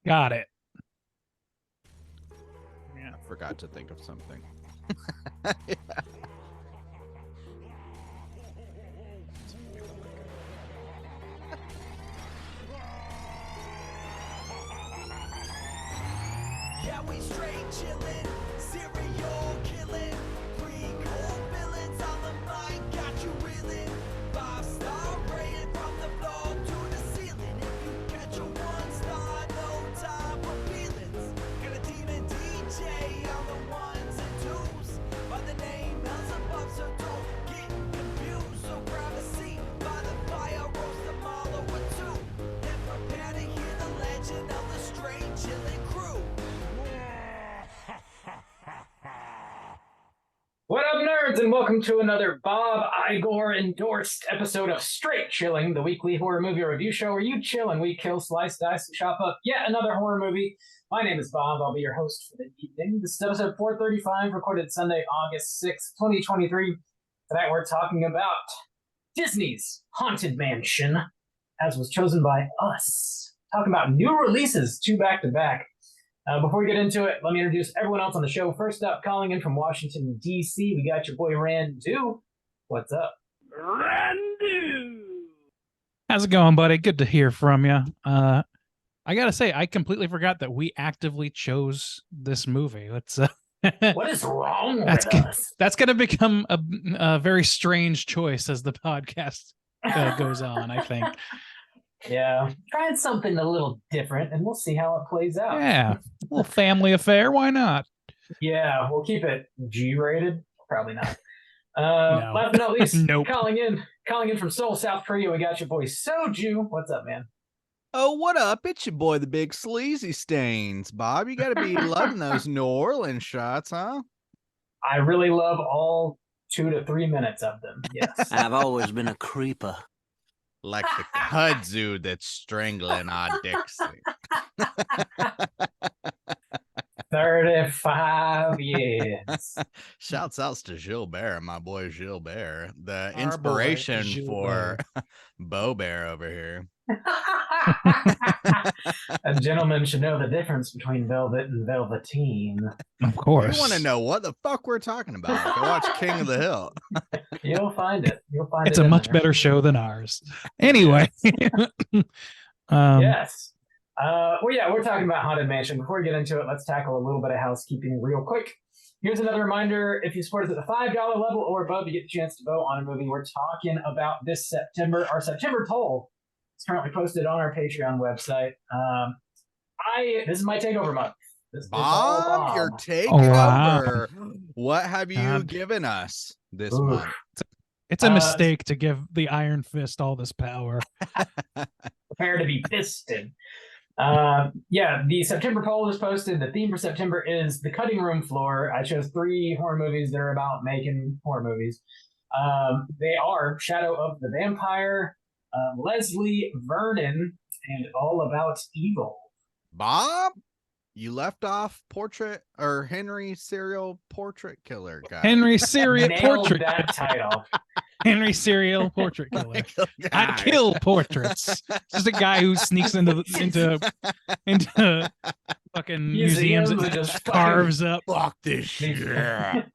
Got it. Yeah, forgot to think of something. Yeah, we straight chillin', serial killing, pre-cold villains on the mind, got you reeling. 5-star rated from the floor to the ceiling. If you catch a 1-star, no time for feelings. Got a demon DJ on the ones and twos, by the name Elzebub, so don't get confused. So grab a seat by the fire, roast a marlow or two, and prepare to hear the legend of the straight chillin' crew. What up, nerds, and welcome to another Bob Igor endorsed episode of Straight Chilling, the weekly horror movie review show where you chill and we kill, slice, dice, and chop up yet another horror movie. My name is Bob. I'll be your host for the evening. This is episode 435, recorded Sunday, August 6th, 2023. Tonight we're talking about Disney's Haunted Mansion, as was chosen by us. Talking about new releases, 2 back-to-back. Before we get into it, let me introduce everyone else on the show. First up, calling in from Washington, D.C., we got your boy Randu. What's up? Randu! How's it going, buddy? Good to hear from you. I gotta say, I completely forgot that we actively chose this movie. Let's. What is wrong with us? That's gonna become a very strange choice as the podcast goes on, I think. Yeah, trying something a little different, and we'll see how it plays out. Yeah, a little family affair. Why not? Yeah, we'll keep it G-rated. Probably not. No. Last but not least, Nope. calling in from Seoul, South Korea, we got your boy Soju. What's up, man? Oh, what up? It's your boy, the Big Sleazy Stains. Bob, you gotta be loving those New Orleans shots, huh? I really love all 2 to 3 minutes of them. Yes. I've always been a creeper. Like the kudzu that's strangling our Dixie. 35 years. Shouts outs to Gilbert, my boy Gilbert, the Our inspiration boy, for Bo Bear over here. A gentleman should know the difference between velvet and velveteen. Of You course. want to know what the fuck we're talking about? Go watch King of the Hill. You'll find it. It's a in much there. better show than ours. Anyway. Yes. Well, yeah, we're talking about Haunted Mansion. Before we get into it, let's tackle a little bit of housekeeping real quick. Here's another reminder. If you support us at the $5 level or above, you get the chance to vote on a movie we're talking about this September. Our September poll is currently posted on our Patreon website. This is my takeover month. This is all Bob, you're Bob. taking wow. over. What have you God. given us this Ooh. month? It's a mistake to give the Iron Fist all this power. Prepare to be fisted. Yeah, the September poll is posted. The theme for September is the cutting room floor. I chose 3 horror movies that are about making horror movies. They are Shadow of the Vampire, Leslie Vernon, and All About Evil. Bob, you left off portrait or Henry serial portrait killer guy. Henry Serial Nailed Portrait. that title. Henry Serial Portrait Killer. I Guy. kill portraits. Just a guy who sneaks into fucking museums and and just carves up. Fuck this shit. Man,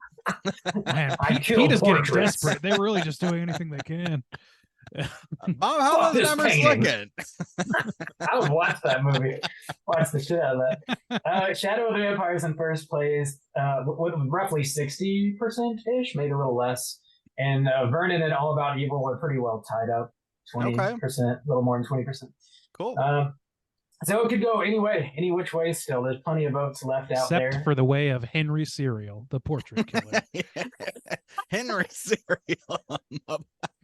I kill Pete is getting portraits. desperate. They're really just doing anything they can. Bob, how Fuck those this numbers painting. looking? I would watch that movie. Watch the shit out of that. Shadow of the Vampire is in first place, with roughly 60%-ish, maybe a little less. And Vernon and All About Evil were pretty well tied up. 20%, a little more than 20%. Cool. So it could go any way, any which way still. There's plenty of votes left out Except there. for the way of Henry Serial, the portrait killer. Henry serial.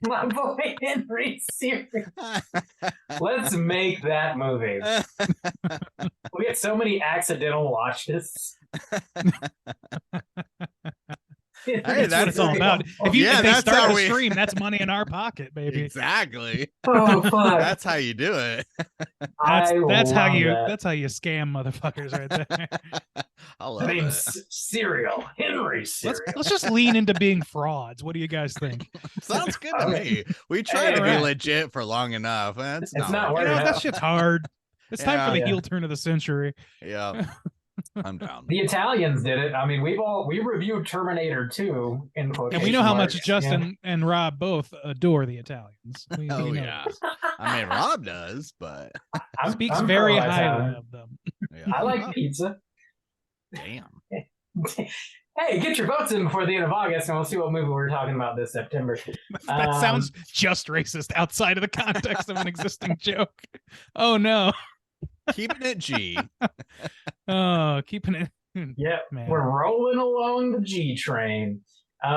My boy Henry Serial. Let's make that movie. We get so many accidental watches. Hey, That's what that's it's all about. If Yeah, if they that's start how a we- stream, that's money in our pocket, baby. Exactly. Oh fuck! That's how you do it. That's how love you that. that's how you scam motherfuckers right there. I love The it. name's Serial. Henry Serial. Let's just lean into being frauds. What do you guys think? Sounds good to me. We tried Hey, to be right. legit for long enough. It's It's not working You working know, out. that shit's hard. It's time for the Yeah. heel turn of the century. Yeah, I'm down. The Italians did it. I mean, we reviewed Terminator 2 in And quotation we know how much marks. Justin and Rob both adore the Italians. We Oh know yeah, this. I mean Rob does, but Speaks I'm very pro highly Italian. of them. yeah. I like Oh, pizza. damn. Hey, get your votes in before the end of August, and we'll see what movie we're talking about this September. That sounds just racist outside of the context of an existing joke. Oh no. Keeping it G. Oh, keeping it. Yeah, Man. we're rolling along the G train.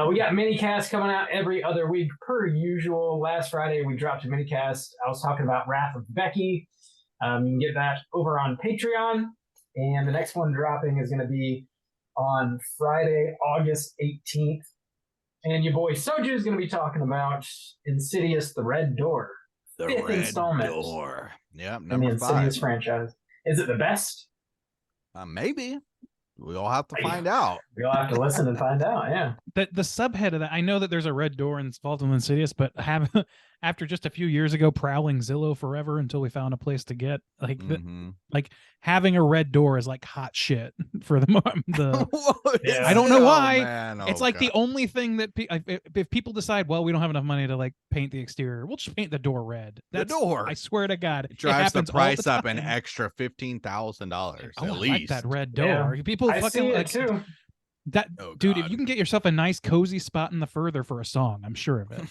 We got mini cast coming out every other week per usual. Last Friday we dropped a mini cast. I was talking about Wrath of Becky. You can get that over on Patreon, and the next one dropping is going to be on Friday, August 18th. And your boy Soju is going to be talking about Insidious: The Red Door, The Fifth Red installment. Door. Yep, in the number Insidious 5. franchise. Is it the best? Maybe. We'll have to find out. You'll have to listen and find out. Yeah. The subhead of that, I know that there's a red door involved in Insidious, but after just a few years ago prowling Zillow forever until we found a place to get Mhm. having a red door is like hot shit for the What Yeah. is I don't know it? why. Oh, man. it's Oh, like God. the only thing that if people decide, well, we don't have enough money to like paint the exterior, we'll just paint the door red. The door. I swear to God, It drives the happens all price up an time. extra $15,000 Oh, at I least. like that red door. Yeah. People I fucking see it like too. that, Oh, dude. If God. you can get yourself a nice cozy spot in the further for a song, I'm sure of it.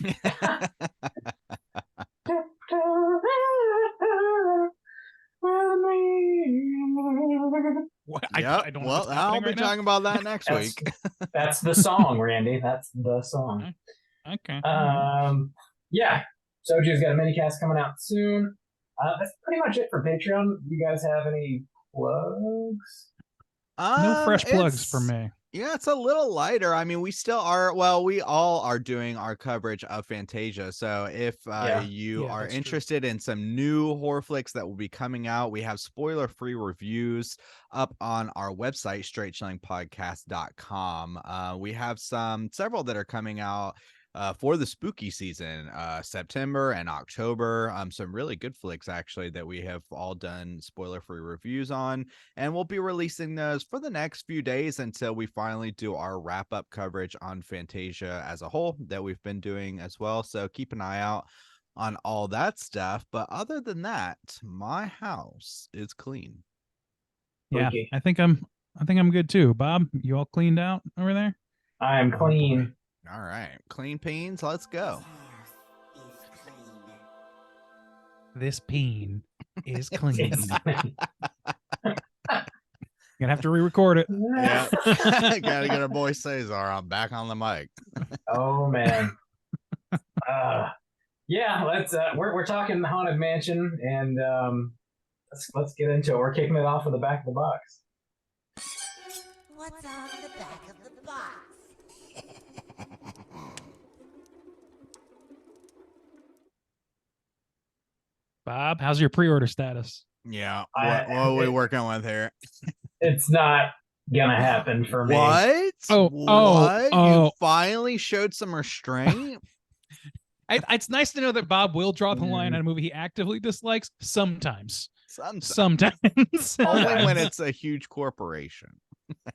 What? Yep. I don't know Well, what's I'll happening be right now. talking about that next That's, week. that's the song, Randy. That's the song. Okay. Yeah. Soju's got a mini cast coming out soon. That's pretty much it for Patreon. Do you guys have any plugs? No fresh plugs It's- for me. Yeah, it's a little lighter. I mean, we still are. Well, we all are doing our coverage of Fantasia. So if you Yeah, are that's true. interested in some new horror flicks that will be coming out, we have spoiler-free reviews up on our website, straightchillingpodcast.com. We have several that are coming out for the spooky season, September and October. Some really good flicks actually that we have all done spoiler-free reviews on, and we'll be releasing those for the next few days until we finally do our wrap-up coverage on Fantasia as a whole that we've been doing as well. So keep an eye out on all that stuff. But other than that, my house is clean. Yeah, Okay. I think I'm good too. Bob, you all cleaned out over there? I am clean. All right, clean peens, let's go. This peen is clean. It's Gonna have to re-record it. Yeah, gotta get our boy Cesar on back on the mic. Oh man. Yeah, let's we're talking the Haunted Mansion, and let's get into it. We're kicking it off with the back of the box. What's on the back of the box? Bob, how's your pre-order status? Yeah, I- what are we working with here? It's not gonna happen for me. What? Oh, what? oh. You finally showed some restraint. It's nice to know that Bob will draw the line on a movie he actively dislikes sometimes. Sometimes. Sometimes. Only when it's a huge corporation.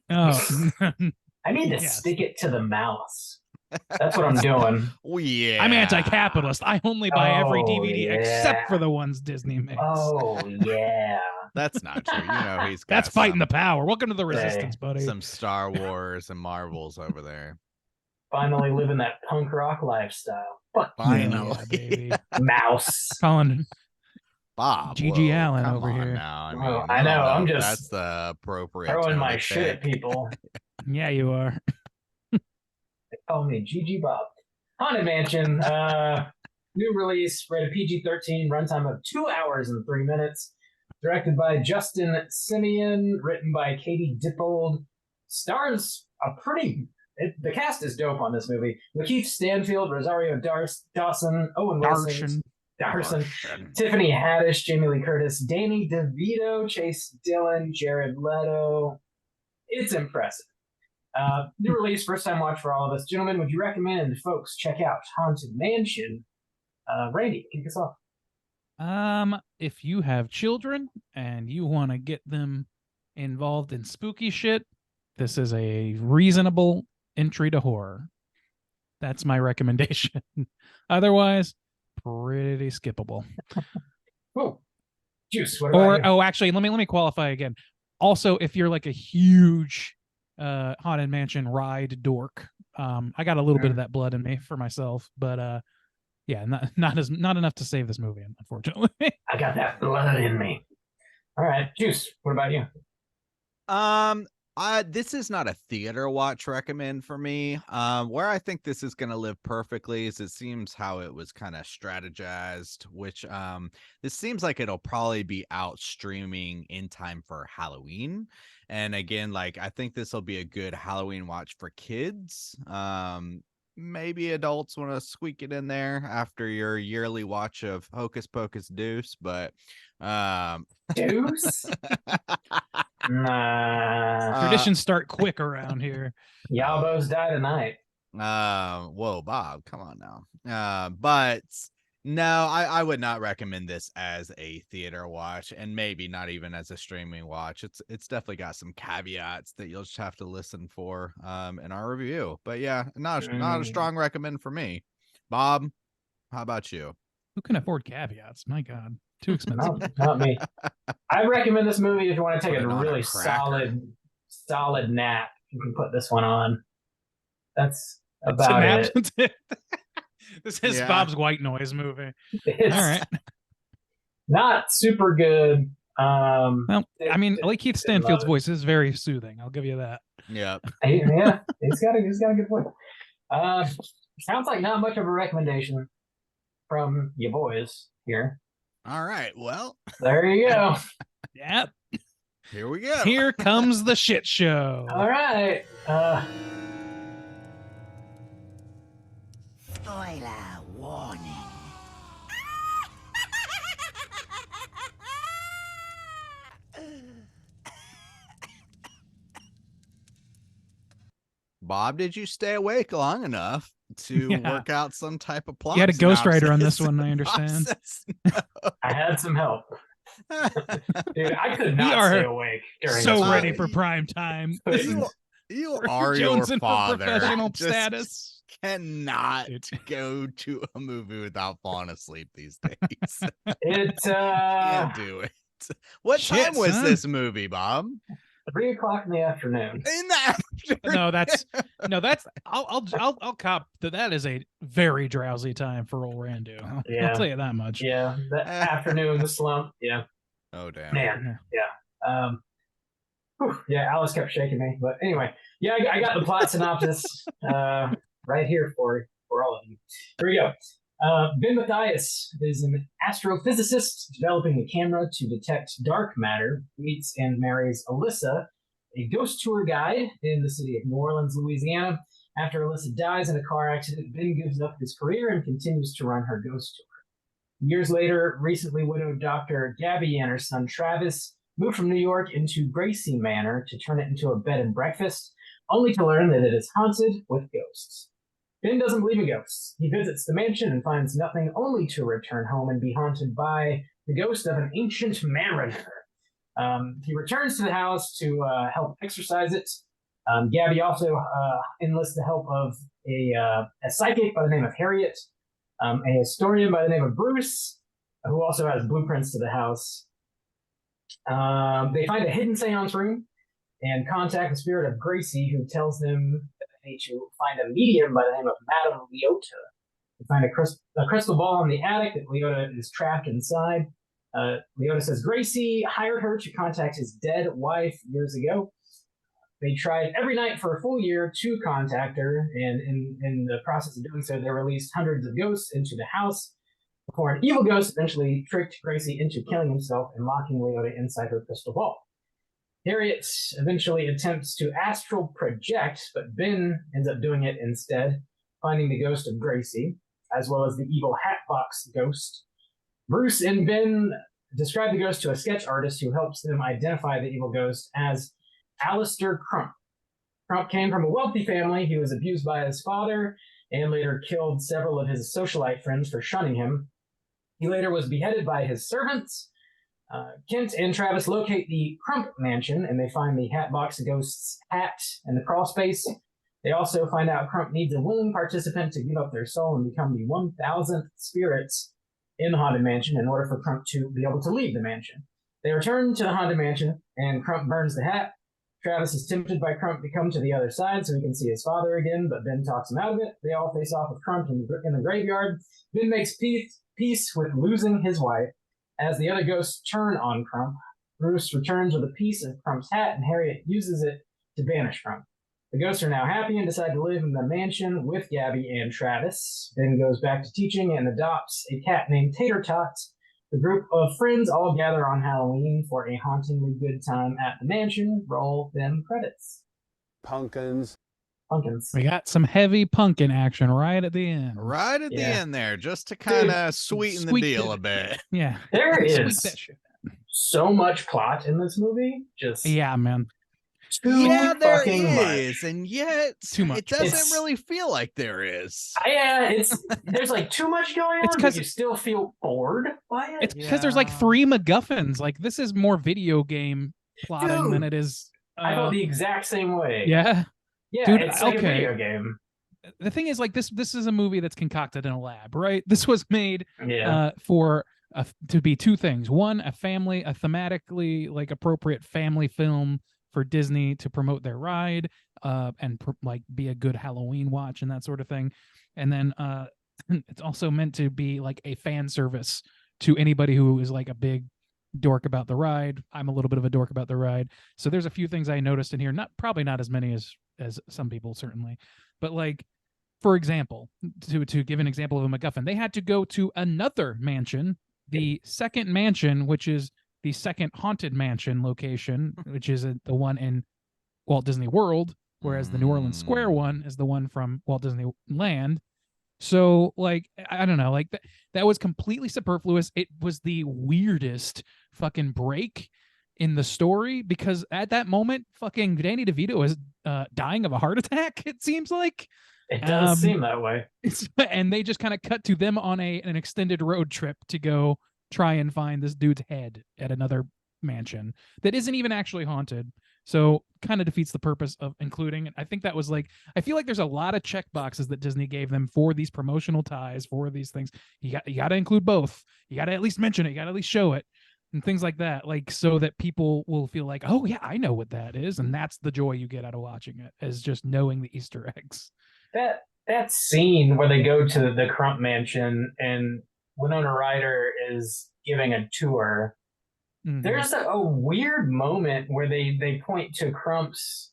Oh. I need to Yes. stick it to the mouse. That's what I'm doing. Oh, yeah. I'm anti-capitalist. I only buy every Oh, DVD yeah. except for the ones Disney makes. Oh yeah. That's not true. You know he's got That's fighting some, the power. Welcome to the Hey, resistance, buddy. some Star Wars and Marvels over there. Finally living that punk rock lifestyle. Fuck you, Finally. Yeah, baby. mouse. Colin, Bob. G.G. whoa, Allen come over on here. Now. I, mean, Oh, I know, don't I'm if just that's the appropriate Throwing tone my to shit at take. people. yeah, you are. They call me GG Bob. Haunted Mansion, new release, rated PG-13, runtime of 2 hours and 3 minutes. Directed by Justin Simeon, written by Katie Dippold. Stars the cast is dope on this movie. Lakeith Stanfield, Rosario Dawson, Owen Wilson, Darshan. Tiffany Haddish, Jamie Lee Curtis, Danny DeVito, Chase Dillon, Jared Leto. It's impressive. New release, first time watch for all of us. Gentlemen, would you recommend folks check out Haunted Mansion? Randy, kick us off. If you have children and you want to get them involved in spooky shit, this is a reasonable entry to horror. That's my recommendation. Otherwise, pretty skippable. Oh, Juice. What about Or you? actually, let me qualify again. Also, if you're like a huge Haunted Mansion ride dork, I got a little bit of that blood in me for myself, but yeah, not enough to save this movie, unfortunately. I got that blood in me. All right, Juice. What about you? This is not a theater watch recommend for me. Where I think this is going to live perfectly is it seems how it was kind of strategized, which this seems like it'll probably be out streaming in time for Halloween. And again, like I think this will be a good Halloween watch for kids. Maybe adults want to squeak it in there after your yearly watch of Hocus Pocus Deuce, but Deuce? Nah. Traditions start quick around here. Yabos die tonight. Whoa, Bob, come on now. But no, I would not recommend this as a theater watch, and maybe not even as a streaming watch. It's definitely got some caveats that you'll just have to listen for in our review. But yeah, not a strong recommend for me. Bob, how about you? Who can afford caveats? My God, too expensive. Not me. I recommend this movie if you want to take Put a it on a really cracker. solid nap. You can put this one on. That's It's a about nap. it. This is Yeah. Bob's white noise movie. It's All right. not super good. Well, I mean, like Keith Stanfield's love it. voice is very soothing. I'll give you that. Yep. Yeah, he's got a good point. Sounds like not much of a recommendation from you boys here. All right. Well, There you go. Yep. here we go. Here comes the shit show. All right. Spoiler warning. Bob, did you stay awake long enough to Yeah. work out some type of plot? You had a ghostwriter on this synopsis? one, I understand. I had some help. Dude, I could We not are stay awake during So this ready movie. for prime time. This you, is- you We're are your jonesing for father. professional Just status. cannot Dude. go to a movie without falling asleep these days. It Can't do it. What Shit, time was son. this movie, Bob? 3:00 in the afternoon. In the No, that's I'll cop that is a very drowsy time for old Randu. Yeah. I'll tell you that much. Yeah, the afternoon, the slump. Yeah, Oh damn. man. Yeah, Alice kept shaking me, but anyway, yeah, I got the plot synopsis right here for all of you. Here we go. Ben Mathias is an astrophysicist developing a camera to detect dark matter. Meets and marries Alyssa, a ghost tour guide in the city of New Orleans, Louisiana. After Alyssa dies in a car accident, Ben gives up his career and continues to run her ghost tour. Years later, recently widowed Dr. Gabby and her son Travis moved from New York into Gracie Manor to turn it into a bed and breakfast, only to learn that it is haunted with ghosts. Ben doesn't believe in ghosts. He visits the mansion and finds nothing, only to return home and be haunted by the ghost of an ancient mariner. He returns to the house to help exorcise it. Gabby also enlists the help of a psychic by the name of Harriet, a historian by the name of Bruce, who also has blueprints to the house. They find a hidden seance room and contact the spirit of Gracie, who tells them that they need to find a medium by the name of Madame Leota. They find a crystal ball in the attic that Leota is trapped inside. Leota says Gracie hired her to contact his dead wife years ago. They tried every night for a full year to contact her, and in the process of doing so, they released hundreds of ghosts into the house before an evil ghost eventually tricked Gracie into killing himself and locking Leota inside her crystal ball. Harriet eventually attempts to astral project, but Ben ends up doing it instead, finding the ghost of Gracie, as well as the evil Hatbox ghost. Bruce and Ben describe the ghost to a sketch artist who helps them identify the evil ghost as Alistair Crump. Crump came from a wealthy family. He was abused by his father and later killed several of his socialite friends for shunning him. He later was beheaded by his servants. Kent and Travis locate the Crump mansion and they find the Hatbox Ghost's hat and the crawl space. They also find out Crump needs a willing participant to give up their soul and become the 1000th spirits in the Haunted Mansion in order for Crump to be able to leave the mansion. They return to the Haunted Mansion and Crump burns the hat. Travis is tempted by Crump to come to the other side so he can see his father again, but Ben talks him out of it. They all face off with Crump in the graveyard. Ben makes peace with losing his wife. As the other ghosts turn on Crump, Bruce returns with a piece of Crump's hat and Harriet uses it to banish Crump. The ghosts are now happy and decide to live in the mansion with Gabby and Travis. Ben goes back to teaching and adopts a cat named Tater Tots. The group of friends all gather on Halloween for a hauntingly good time at the mansion. Roll them credits. Pumpkins. We got some heavy pumpkin action right at the end. Right at the Yeah. end there, just to kind of sweeten the sweet deal it. a bit. Yeah. There Sweet is that shit. so much plot in this movie. Just Yeah, man. too Yeah, there fucking is, much. and yet Too much. it doesn't It's- really feel like there is. Yeah, there's like too much going It's on, 'cause- but you still feel bored by it. It's because there's like Yeah. 3 MacGuffins. Like this is more video game plotting than Dude, it is. I felt the exact same way. Yeah. yeah, Dude, it's like a okay. video game. The thing is, like this is a movie that's concocted in a lab, right? This was made Yeah, for to be 2 things. One, a thematically like appropriate family film for Disney to promote their ride, and like be a good Halloween watch and that sort of thing. And then it's also meant to be like a fan service to anybody who is like a big dork about the ride. I'm a little bit of a dork about the ride. So there's a few things I noticed in here, probably not as many as some people certainly, but like, for example, to give an example of a MacGuffin, they had to go to another mansion, the second mansion, which is the second haunted mansion location, which is the one in Walt Disney World, whereas the New Orleans Square one is the one from Walt Disney Land. So like, I don't know, like that was completely superfluous. It was the weirdest fucking break in the story because at that moment, fucking Danny DeVito is dying of a heart attack. It seems like. it does seem that way. And they just kind of cut to them on an extended road trip to go try and find this dude's head at another mansion that isn't even actually haunted. So kind of defeats the purpose of including it. I think that was like, I feel like there's a lot of check boxes that Disney gave them for these promotional ties, for these things. You got to include both. You got to at least mention it. You got to at least show it and things like that. Like, so that people will feel like, oh yeah, I know what that is. And that's the joy you get out of watching it, is just knowing the Easter eggs. That scene where they go to the Crump mansion and Winona Ryder is giving a tour. Mhm. There's a weird moment where they point to Crump's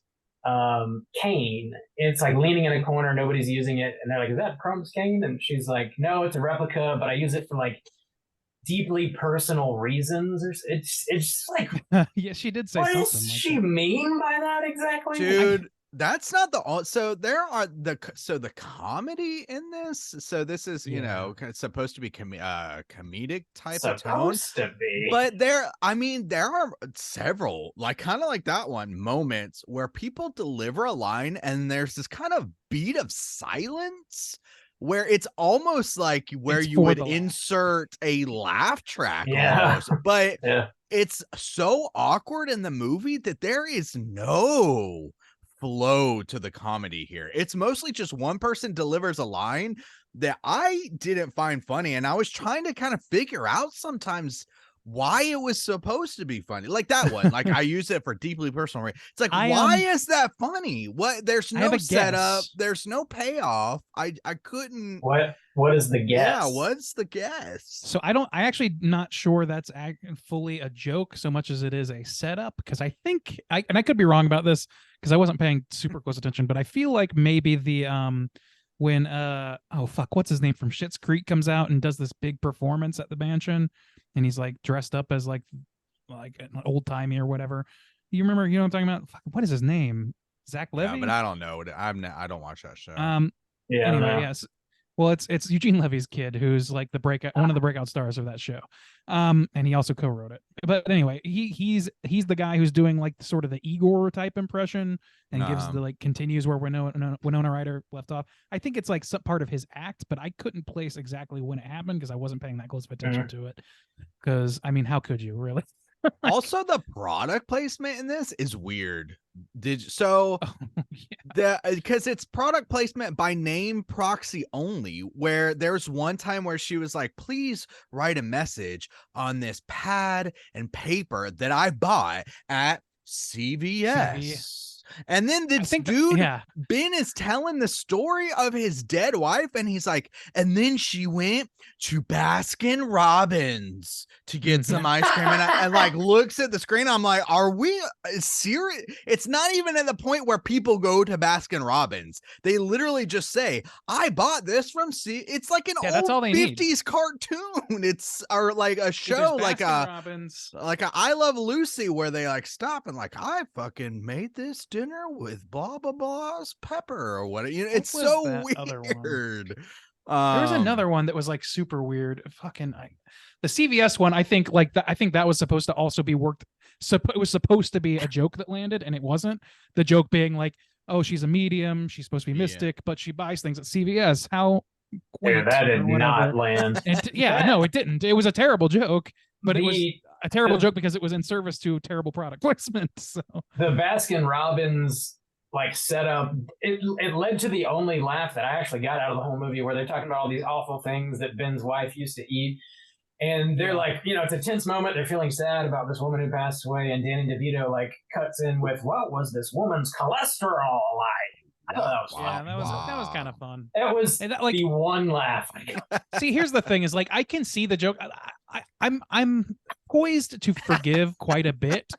cane. It's like leaning in a corner, nobody's using it, and they're like, "Is that Crump's cane?" And she's like, "No, it's a replica, but I use it for like deeply personal reasons." Or it's just like, Yeah, she did say what something does like she that. mean by that exactly? Dude, that's not so there are the comedy in this, so this is Yeah. supposed to be comedic type of tone, Supposed to be, but there are several, like kind of like that one, moments where people deliver a line and there's this kind of beat of silence where it's almost like where It's you for would the laugh. insert a laugh track Yeah. almost, but yeah. it's so awkward in the movie that there is no flow to the comedy here. It's mostly just one person delivers a line that I didn't find funny, and I was trying to kind of figure out sometimes why it was supposed to be funny. Like that one, like I use it for deeply personal. It's like, why is that funny? What? There's I have no a setup. guess. There's no payoff. I couldn't. What is the guess? Yeah, what's the guess? So I actually not sure that's fully a joke so much as it is a setup, because I think and I could be wrong about this because I wasn't paying super close attention, but I feel like maybe the when what's his name from Schitt's Creek comes out and does this big performance at the mansion, and he's like dressed up as like an old timey or whatever. You know what I'm talking about? Fuck, what is his name? Zach Levy? Yeah, but I don't know. I don't watch that show. Yeah. Anyway, no. yes. Well, it's Eugene Levy's kid who's like the breakout one of the breakout stars of that show. And he also co-wrote it. But anyway, he's the guy who's doing like sort of the Igor type impression and gives the like continues where Winona Ryder left off. I think it's like some part of his act, but I couldn't place exactly when it happened because I wasn't paying that close of attention to it. Because I mean, how could you really? Also, the product placement in this is weird. So because it's product placement by name proxy only, where there's one time where she was like, please write a message on this pad and paper that I bought at CVS. And then this dude, Ben, is telling the story of his dead wife, and he's like, and then she went to Baskin Robbins to get some ice cream, and I like looks at the screen. I'm like, are we serious? It's not even at the point where people go to Baskin Robbins. They literally just say, I bought this from It's like an old 50s cartoon. It's or like a show like Robbins. Like a I Love Lucy, where they like stop and like, I fucking made this dinner with blah blah blah's pepper or what. You know, it's so weird. There was another one that was like super weird. The CVS one, I think that was supposed to also be worked. So it was supposed to be a joke that landed, and it wasn't. The joke being like, oh, she's a medium, she's supposed to be mystic, but she buys things at CVS. How that did not land. No, it didn't. It was a terrible joke, but it was a terrible joke because it was in service to terrible product placement. So the Baskin Robbins like setup, it led to the only laugh that I actually got out of the whole movie, where they're talking about all these awful things that Ben's wife used to eat. And they're like, you know, it's a tense moment. They're feeling sad about this woman who passed away. And Danny DeVito like cuts in with, what was this woman's cholesterol like? I thought that was fun. That was kind of fun. It was like the one laugh. See, here's the thing: is like I can see the joke. I'm poised to forgive quite a bit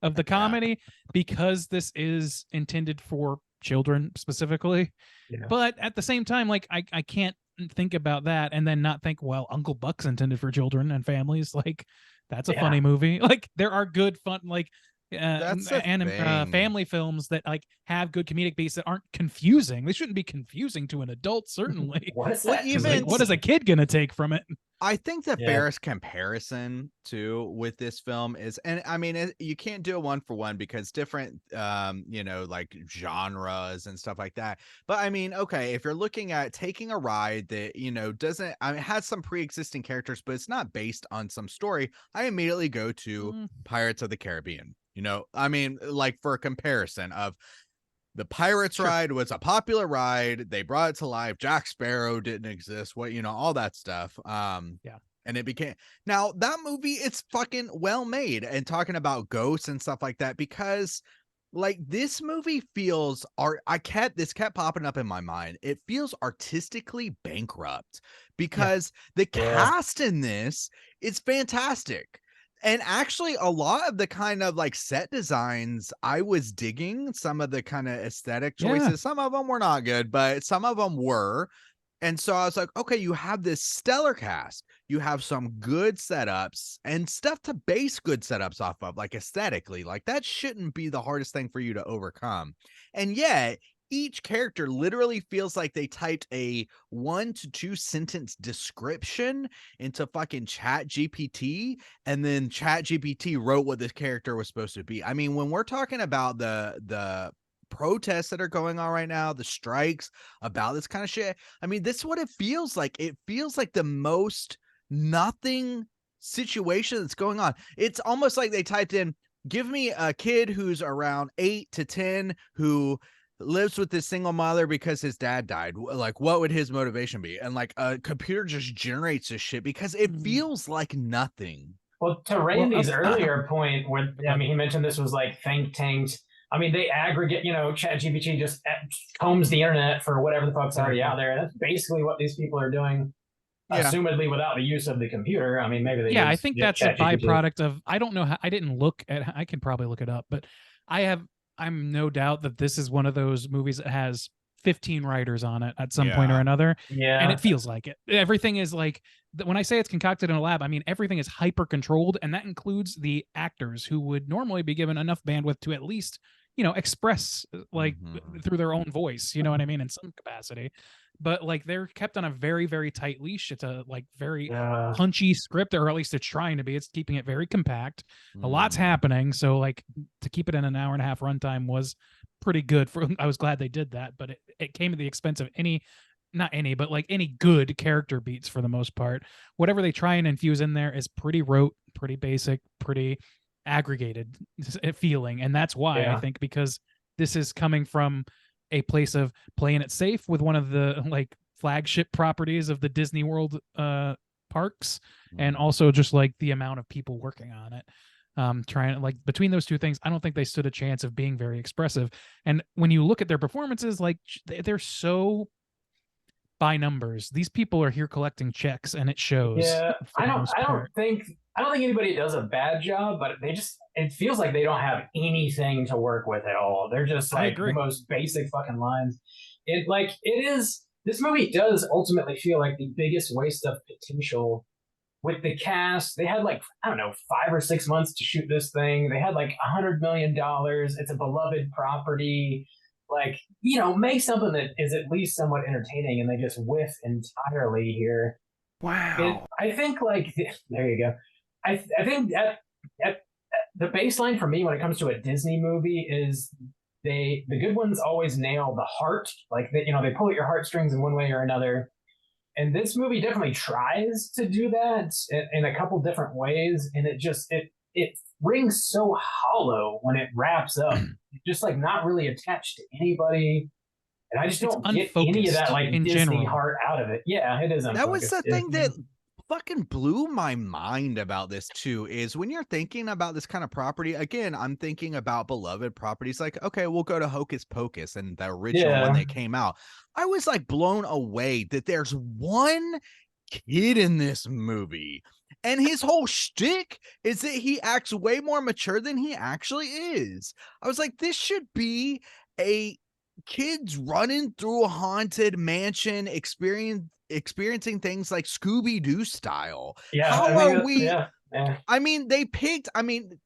of the comedy because this is intended for children specifically. Yeah. But at the same time, like I can't think about that and then not think, well, Uncle Buck's intended for children and families. Like that's a funny movie. Like there are good fun like. Family films that like have good comedic beats that aren't confusing. They shouldn't be confusing to an adult, certainly. What is that? What is a kid gonna take from it? I think the fairest comparison too with this film is, and I mean, you can't do a one for one because different, you know, like genres and stuff like that. But I mean, okay, if you're looking at taking a ride that, you know, has some pre-existing characters, but it's not based on some story, I immediately go to Pirates of the Caribbean. You know, I mean, like for a comparison of the Pirates ride was a popular ride. They brought it to life. Jack Sparrow didn't exist. You know, all that stuff. And it became, now that movie, it's fucking well made, and talking about ghosts and stuff like that, because like this movie feels this kept popping up in my mind. It feels artistically bankrupt because the cast in this is fantastic. And actually, a lot of the kind of like set designs, I was digging some of the kind of aesthetic choices. Yeah. Some of them were not good, but some of them were. And so I was like, okay, you have this stellar cast. You have some good setups and stuff to base good setups off of, like aesthetically. Like that shouldn't be the hardest thing for you to overcome. And yet, each character literally feels like they typed a 1 to 2 sentence description into fucking ChatGPT, and then ChatGPT wrote what this character was supposed to be. I mean, when we're talking about the protests that are going on right now, the strikes about this kind of shit, I mean, this is what it feels like. It feels like the most nothing situation that's going on. It's almost like they typed in, give me a kid who's around 8 to 10 who lives with this single mother because his dad died. Like, what would his motivation be? And like a computer just generates this shit because it feels like nothing. Well, to Randy's earlier point, where I mean, he mentioned this was like think tanked. I mean, they aggregate, you know, ChatGPT just combs the internet for whatever the fuck's already out there. That's basically what these people are doing, assumedly without the use of the computer. I mean, maybe they I think that's a byproduct of, I don't know how, I didn't look at, I can probably look it up, but I'm no doubt that this is one of those movies that has 15 writers on it at some point or another. Yeah. And it feels like it. Everything is like, when I say it's concocted in a lab, I mean, everything is hyper controlled. And that includes the actors who would normally be given enough bandwidth to at least, you know, express like through their own voice, you know what I mean? In some capacity. but like they're kept on a very, very tight leash. It's a like very Yeah. punchy script, or at least it's trying to be. It's keeping it very compact. A lot's Mm. happening, so like to keep it in an hour and a half runtime was pretty good. For I was glad they did that, but it came at the expense of not any, but like any good character beats for the most part. Whatever they try and infuse in there is pretty rote, pretty basic, pretty aggregated feeling, and that's why I Yeah. think, because this is coming from a place of playing it safe with one of the like flagship properties of the Disney World parks, and Mm. also just like the amount of people working on it. Trying like between those two things, I don't think they stood a chance of being very expressive. And when you look at their performances, like they're so by numbers. These people are here collecting checks, and it shows. Yeah, for the most I don't part. think anybody does a bad job, but it feels like they don't have anything to work with at all. They're just I like agree. the most basic fucking lines. This movie does ultimately feel like the biggest waste of potential with the cast. They had like, I don't know, 5 or 6 months to shoot this thing. They had like $100 million. It's a beloved property. Like, make something that is at least somewhat entertaining, and they just whiff entirely here. Wow. I think like there you go. I think that the baseline for me when it comes to a Disney movie is the good ones always nail the heart. Like they pull at your heartstrings in one way or another. And this movie definitely tries to do that in a couple different ways, and it rings so hollow when it wraps up. Just like not really attached to anybody. And I just It's don't get any of unfocused that like in Disney general. heart out of it. Yeah, it is unfocused. That was the Yeah. thing that fucking blew my mind about this too, is when you're thinking about this kind of property, again, I'm thinking about beloved properties like, okay, we'll go to Hocus Pocus and the original when Yeah. they came out. I was like blown away that there's one kid in this movie, and his whole shtick is that he acts way more mature than he actually is. I was like, this should be a kids running through a haunted mansion, experiencing things like Scooby-Doo style. Yeah, How I think are that- we? Yeah, yeah. I mean,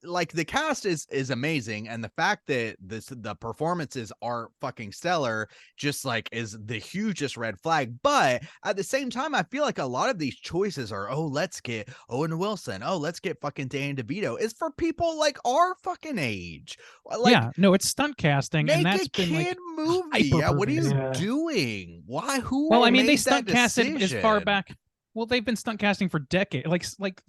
like the cast is amazing, and the fact that the performances are fucking stellar just like is the hugest red flag. But at the same time, I feel like a lot of these choices are, oh, let's get Owen Wilson, oh, let's get fucking Danny DeVito, is for people like our fucking age. Like, yeah, no, it's stunt casting, and make that's a been like kid movie. Yeah, what are you Yeah. doing? Why? Who? well, I mean, they made that stunt casted as far decision? back. Well, they've been stunt casting for decades.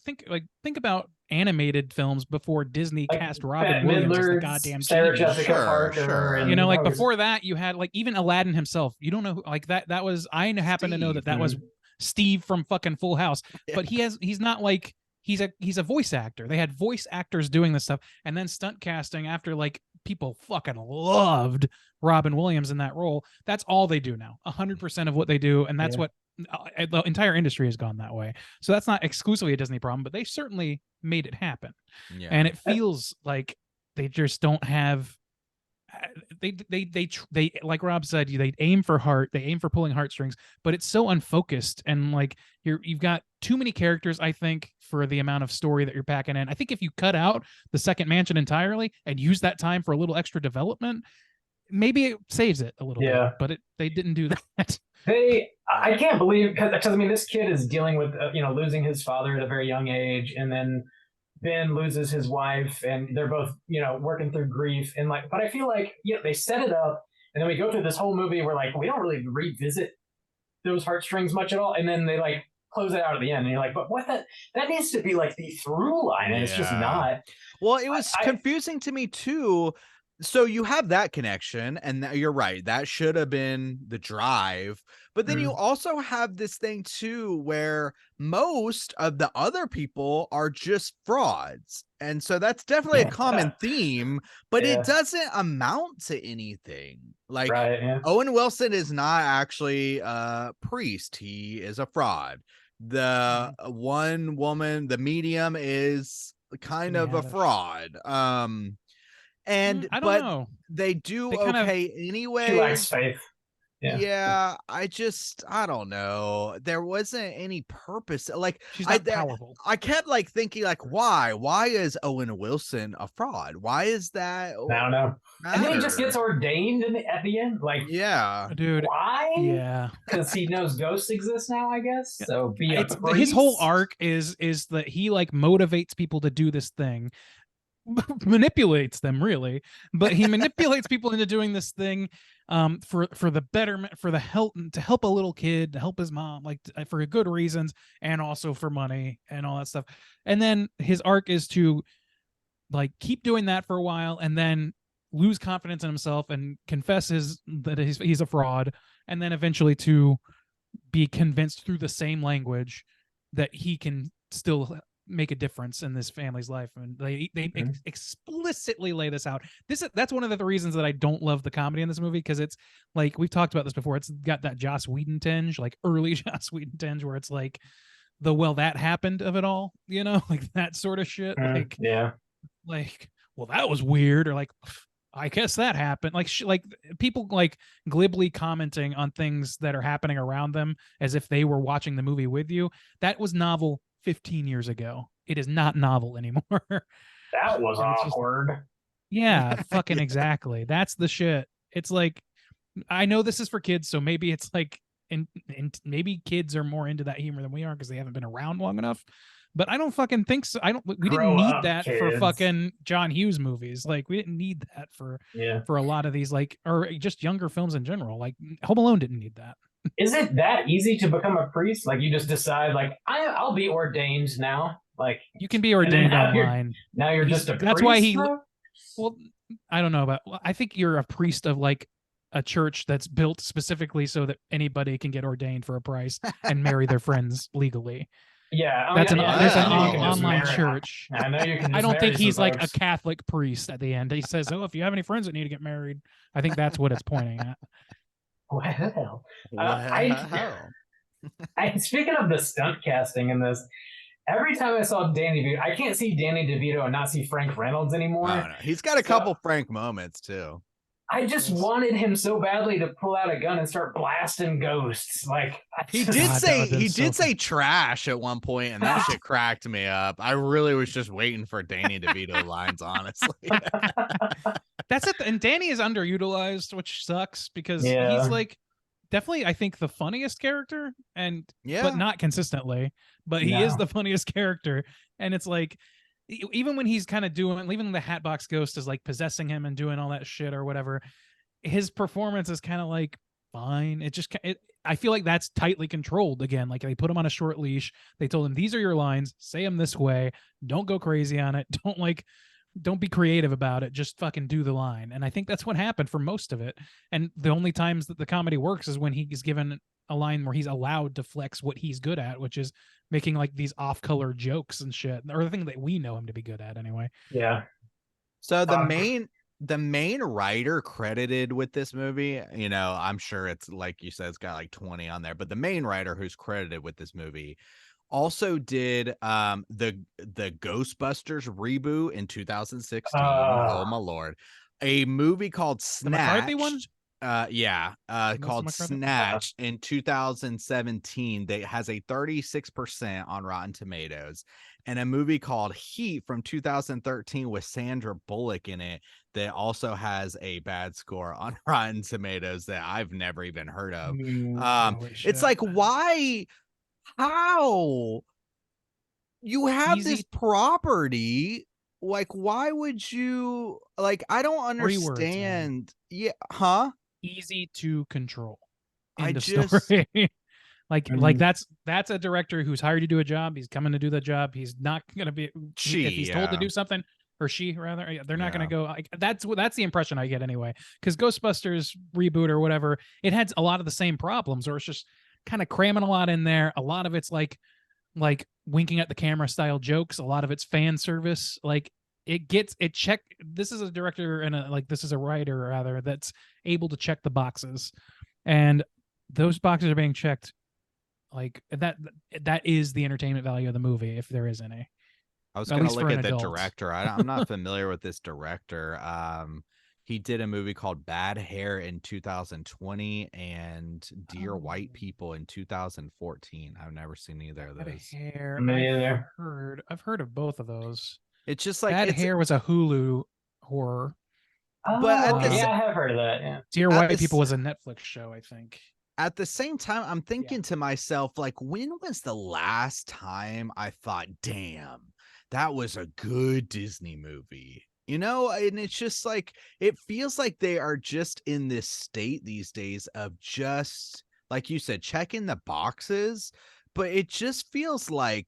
Think about animated films before Disney Like cast Robin Bette Williams as the Midler, goddamn Sarah genie. Jessica Sure, Parker, sure. and You know, like Rose- before that, you had like even Aladdin himself. You don't know who, like that was. I happen to know Steve. that was Steve from fucking Full House. Yeah. But he's not like he's a voice actor. They had voice actors doing this stuff, and then stunt casting after like people fucking loved Robin Williams in that role. That's all they do now. 100% of what they do, and that's Yeah. what the entire industry has gone that way. So that's not exclusively a Disney problem, but they certainly made it happen. Yeah. And it feels like they just don't have. They like Rob said, they aim for heart, they aim for pulling heartstrings, but it's so unfocused, and like you've got too many characters, I think, for the amount of story that you're packing in. I think if you cut out the second mansion entirely and use that time for a little extra development, maybe it saves it a little Yeah. bit, but they didn't do that. I can't believe, because I mean, this kid is dealing with losing his father at a very young age, and then Ben loses his wife, and they're both working through grief, and like, but I feel like they set it up, and then we go through this whole movie where like we don't really revisit those heartstrings much at all, and then they like close it out at the end, and you're like, but what that needs to be like the through line, and it's just Yeah. not. Well, it was I- confusing to me too. So you have that connection, and you're right. That should have been the drive. But then you also have this thing too, where most of the other people are just frauds. And so that's definitely a common theme, but Yeah. it doesn't amount to anything. Like Right, yeah. Owen Wilson is not actually a priest. He is a fraud. The one woman, the medium, is kind of a Haddish. fraud. And I don't but know. they do They kind of- okay She lacks anyway. faith. Yeah. I don't know. There wasn't any purpose. Like She's I not powerful. I kept like thinking like why is Owen Wilson a fraud? Why is that I don't know. And then he just gets matter? ordained at the end. Like, Yeah. Dude, why? yeah. Because he knows ghosts exist now, I guess. Yeah. So be a It's his whole priest? arc is that he like motivates people to do this thing, manipulates them really, but he manipulates people into doing this thing for the betterment, for the help, to help a little kid, to help his mom, like for good reasons, and also for money and all that stuff. And then his arc is to like keep doing that for a while and then lose confidence in himself and confesses that he's a fraud, and then eventually to be convinced through the same language that he can still make a difference in this family's life. And they explicitly lay this out. That's one of the reasons that I don't love the comedy in this movie, because it's like, we've talked about this before, it's got that Joss Whedon tinge, like early Joss Whedon tinge, where it's like the well that happened of it all, you know, like that sort of shit. Like, Yeah. like, well, that was weird, or like, I guess that happened. Like, like people like glibly commenting on things that are happening around them as if they were watching the movie with you. That was novel 15 years ago. It is not novel anymore. That was And it's just- awkward. Yeah, fucking Yeah. exactly. That's the shit. It's like, I know this is for kids, so maybe it's like, and maybe kids are more into that humor than we are because they haven't been around long enough. But I don't fucking think so. We didn't Grow need up, that for kids. fucking John Hughes movies. Like, we didn't need that for Yeah. a lot of these, like, or just younger films in general. Like, Home Alone didn't need that. Is it that easy to become a priest? Like, you just decide, like, I'll be ordained now. Like, You can be And then ordained now you're- online. now you're He's- just a priest. that's why he- now? Well, I don't know about. I think you're a priest of like a church that's built specifically so that anybody can get ordained for a price and marry their friends legally. Yeah. I mean, That's an yeah, there's I an know you can just online marry- church. I know you can. I just don't think marry he's some like a folks. Catholic priest at the end. He says, "Oh, if you have any friends that need to get married," I think that's what it's pointing at. Well, Wow. speaking of the stunt casting in this, every time I saw Danny DeVito, I can't see Danny DeVito and not see Frank Reynolds anymore. I don't know. He's got a So- couple Frank moments too. I just wanted him so badly to pull out a gun and start blasting ghosts. Like, He God, did that say would've been he so did fun. say trash at one point, and that shit cracked me up. I really was just waiting for Danny DeVito lines, honestly. That's it. And Danny is underutilized, which sucks because Yeah. he's like definitely, I think, the funniest character, and Yeah. but not consistently. But he is No. the funniest character, and it's like even when he's kind of doing, even the Hatbox Ghost is like possessing him and doing all that shit or whatever, his performance is kind of like fine. It just I feel like that's tightly controlled again. Like, they put him on a short leash. They told him, these are your lines. Say them this way. Don't go crazy on it. Don't be creative about it. Just fucking do the line. And I think that's what happened for most of it. And the only times that the comedy works is when he's given a line where he's allowed to flex what he's good at, which is making like these off-color jokes and shit, or the thing that we know him to be good at anyway. yeah. So the Um, main writer credited with this movie, you know, I'm sure it's like you said, it's got like 20 on there, but the main writer who's credited with this movie also did the Ghostbusters reboot in 2016. Oh my lord. A movie called The McCarthy one? Snatched. Called McCarthy? Snatch in 2017. That has a 36% on Rotten Tomatoes, and a movie called Heat from 2013 with Sandra Bullock in it that also has a bad score on Rotten Tomatoes that I've never even heard of. Holy shit. It's like, why? How? You have Easy- this property. Like, why would you like? I don't 3 words, man. understand. Yeah, huh? Easy to control. I End of just- story. like Mhm. that's a director who's hired to do a job. He's coming to do the job. He's not gonna be She, if he's told to yeah. do something, or she rather, they're not Yeah. gonna go. Like, that's the impression I get anyway. Because Ghostbusters reboot or whatever, it had a lot of the same problems, or it's just kind of cramming a lot in there. A lot of it's like winking at the camera style jokes. A lot of it's fan service. Like, this is a director and this is a writer rather that's able to check the boxes, and those boxes are being checked. Like, that is the entertainment value of the movie, if there is any. I was At gonna least for look an at the adult. director. I'm not familiar with this director. He did a movie called Bad Hair in 2020 and Dear White Oh. People in 2014. I've never seen either of Bad those. Hair. Me either. I've heard of both of those. It's just like Bad it's Hair was a Hulu horror. But at Oh, the yeah, sa- I have heard of that. Yeah. Dear At White the People s- was a Netflix show, I think. at the same time, I'm thinking to myself, like, when was the last time I thought, damn, that was a good Disney movie? You know, and it's just like it feels like they are just in this state these days of just like you said, checking the boxes, but it just feels like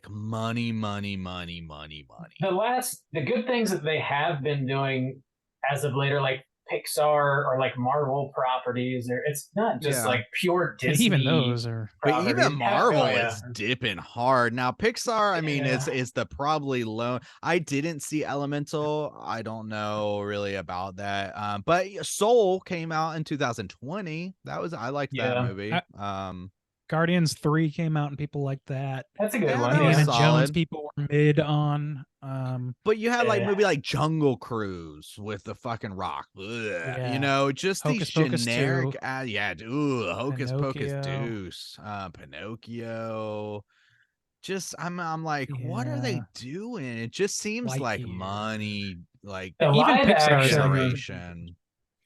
money, money, money, money, money. The good things that they have been doing as of later, like Pixar or like Marvel properties, or it's not just Yeah. like pure And Disney. even those are But properties. even Marvel Oh, yeah. is dipping hard. Now Pixar, I mean, Yeah. is the probably low. I didn't see Elemental. I don't know really about that. But Soul came out in 2020. I liked that Yeah. movie. Guardians 3 came out and people like that. That's a good Yeah, one. that was Yeah. Indiana Jones solid. people were mid on. But you had like Yeah. movie like Jungle Cruise with the fucking Rock. Ugh, Yeah. You know, just Hocus these Pocus generic. 2. Yeah, Hocus Pocus Pinocchio. Deuce, Pinocchio. Just I'm like, what are they Yeah. doing? It just seems like Lightyear. money, like The Even live Pixar is like a- generation.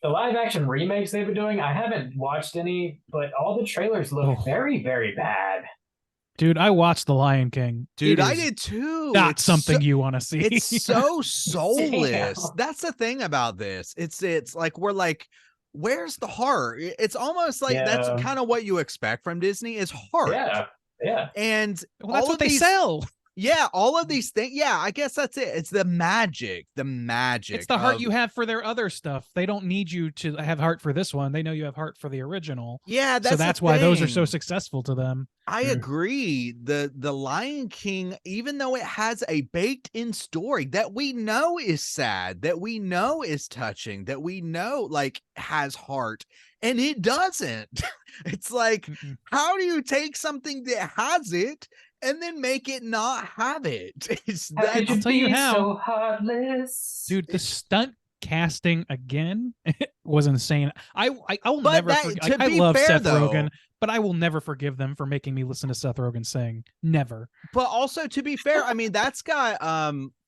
The live action remakes they've been doing, I haven't watched any, but all the trailers look Oh. very, very bad. Dude, I watched The Lion King. Dude, It I is did too. Not It's something so- you want to see. It's so soulless. Damn. That's the thing about this. It's like we're like, where's the heart? It's almost like that's Yeah. kind of what you expect from Disney is heart. Yeah. Yeah. And well, that's all what of they these, sell. Yeah, all of these things. Yeah, I guess that's it. It's the magic. It's the heart of- you have for their other stuff. They don't need you to have heart for this one. They know you have heart for the original. Yeah, So that's the why those are so thing. successful to them. I Mm. agree. The Lion King, even though it has a baked in story that we know is sad, that we know is touching, that we know like has heart, and it doesn't. It's like, Mm-mm. how do you take something that has it and then make it not have it? It's How could that I'll you tell you be how. so heartless? Dude, the stunt casting again was insane. I will But never that- forget. to I be love fair, Seth though- Rogen, but I will never forgive them for making me listen to Seth Rogen sing. Never. But also, to be fair, I mean, that's got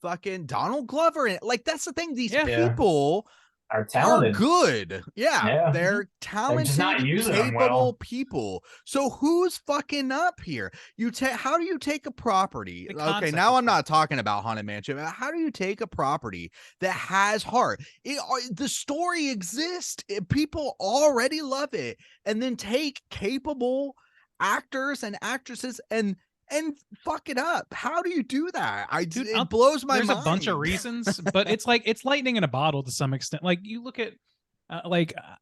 fucking Donald Glover in it. Like, that's the thing. These Yeah. Yeah. people Are are talented. good. Yeah, Yeah. they're talented, not using them capable well. people. So who's fucking up here? How do you take a property? The Okay, concept now is I'm not talking about Haunted Mansion. But how do you take a property that has heart? The story exists. People already love it, and then take capable actors and actresses and fuck it up. How do you do that? Dude, it blows my There's mind. a bunch of reasons, but it's like it's lightning in a bottle to some extent. Like you look at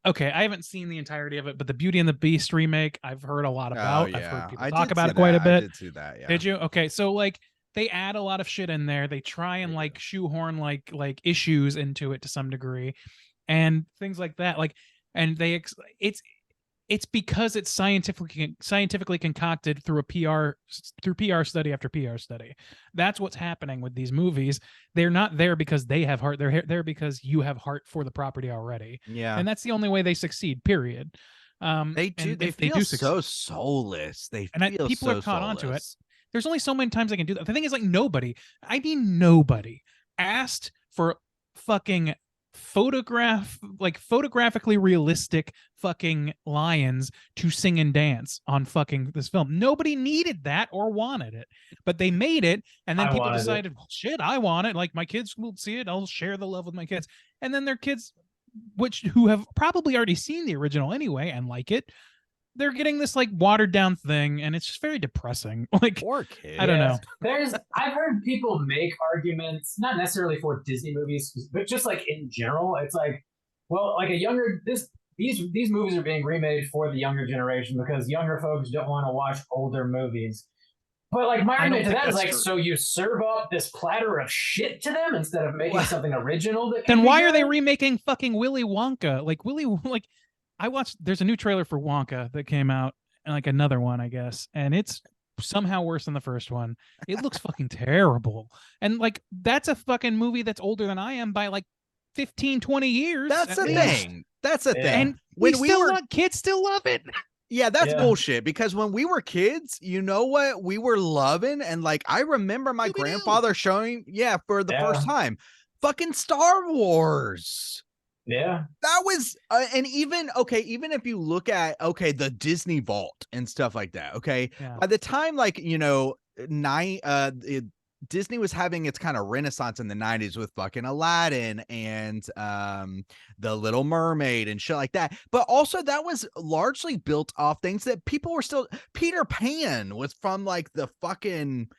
okay, I haven't seen the entirety of it, but the Beauty and the Beast remake, I've heard a lot about. I've heard people talk about it quite a I bit. did see that. Yeah. Did you? Okay, so like they add a lot of shit in there. They try and like shoehorn like issues into it to some degree, and things like that. Like, and it's because it's scientifically concocted through PR study after PR study. That's what's happening with these movies. They're not there because they have heart. They're there because you have heart for the property already, Yeah. and that's the only way they succeed. Period. They do. and They if feel succeed- so soulless. They And feel people so are caught onto it. soulless. There's only so many times I can do that. The thing is, like, nobody asked for fucking photographically realistic fucking lions to sing and dance on fucking this film. Nobody needed that or wanted it, but they made it, and then I people wanted it. decided, well, shit, I want it. Like my kids will see it. I'll share the love with my kids, and then their kids, who have probably already seen the original anyway and like it, they're getting this like watered down thing, and it's just very depressing. Like, Poor kids. I don't know. I've heard people make arguments, not necessarily for Disney movies, but just like in general. It's like, well, like these movies are being remade for the younger generation because younger folks don't want to watch older movies. But like my I don't argument to think that is that's like, true. so you serve up this platter of shit to them instead of making something original. That can Then be why are they good? remaking fucking Willy Wonka? Like I watched. There's a new trailer for Wonka that came out, and like another one, I guess, and it's somehow worse than the first one. It looks fucking terrible, and like that's a fucking movie that's older than I am by like 15, 20 years. That's at the least. thing. That's the Yeah. thing. And When we were kids still love it. Yeah, that's Yeah. bullshit because when we were kids, you know what we were loving? And like, I remember my Scooby-Doo. grandfather showing, for the first Yeah. time, fucking Star Wars. Yeah. That was, and even if you look at, the Disney Vault and stuff like that, Yeah. by the time, like, Disney was having its kind of renaissance in the 90s with fucking Aladdin and The Little Mermaid and shit like that. But also that was largely built off things that people were still. Peter Pan was from like the fucking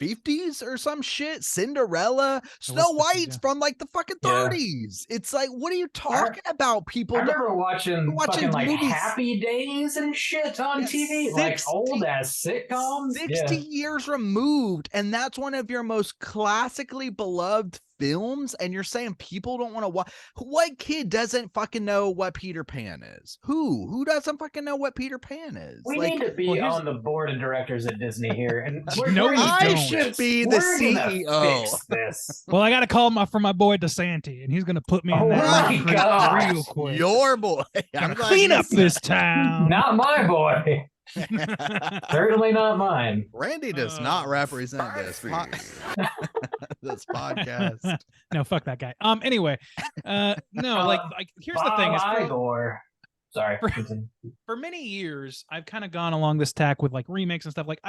50s or some shit. Cinderella, Snow 50s, White's yeah. from like the fucking Yeah. 30s. It's like, what are you talking about? People I remember watching fucking like movies- Happy Days and shit on Yeah, TV, like 60 old ass sitcoms. 60 years removed, and that's one of your most classically beloved films, and you're saying people don't want to watch. What kid doesn't fucking know what Peter Pan is? Who doesn't fucking know what Peter Pan is? We Like, need to be well, here's- on the board of directors at Disney here, and No, we're we gonna don't. I fix should this. be the We're gonna CEO. fix this. Well, I got to call for my boy DeSanti, and he's going to put me in Oh that my real gosh. quick. Your boy. Gonna glad clean you up said this town. Not my boy. that. Certainly not mine. Randy does not represent this this podcast. No, fuck that guy. Anyway, no, like here's the thing: is Bob for, Igor. Sorry. for- continue. for many years, I've kind of gone along this tack with like remakes and stuff. Like,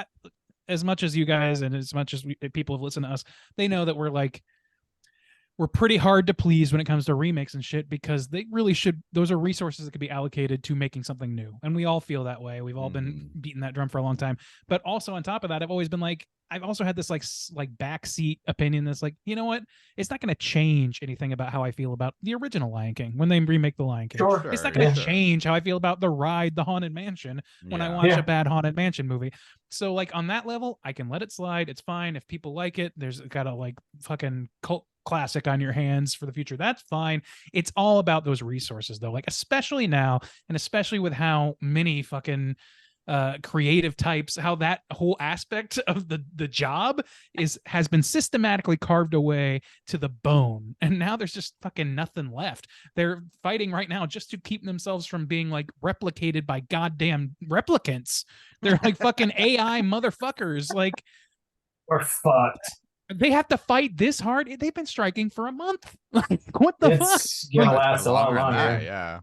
as much as you guys and as much as people have listened to us, they know that we're pretty hard to please when it comes to remakes and shit, because they really should. Those are resources that could be allocated to making something new, and we all feel that way. We've all been beating that drum for a long time. But also on top of that, I've always been like, I've also had this like backseat opinion that's like, you know what? It's not going to change anything about how I feel about the original Lion King when they remake the Lion King. Sure. It's not Sure, going to yeah. change how I feel about the ride, the Haunted Mansion, when I Yeah. watch Yeah. a bad Haunted Mansion movie. So like on that level, I can let it slide. It's fine if people like it. There's got a like fucking cult classic on your hands for the future. That's fine. It's all about those resources though, like especially now, and especially with how many fucking creative types, how that whole aspect of the job has been systematically carved away to the bone, and now there's just fucking nothing left. They're fighting right now just to keep themselves from being like replicated by goddamn replicants. They're like fucking AI motherfuckers. Like, We're fucked. they have to fight this hard. They've been striking for a month. Like, what the It's gonna Like, last a lot Longer than longer. that, yeah.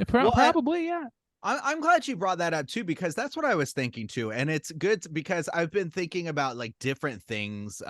fuck? Well, Probably, yeah. I'm glad you brought that up too, because that's what I was thinking too. And it's good because I've been thinking about like different things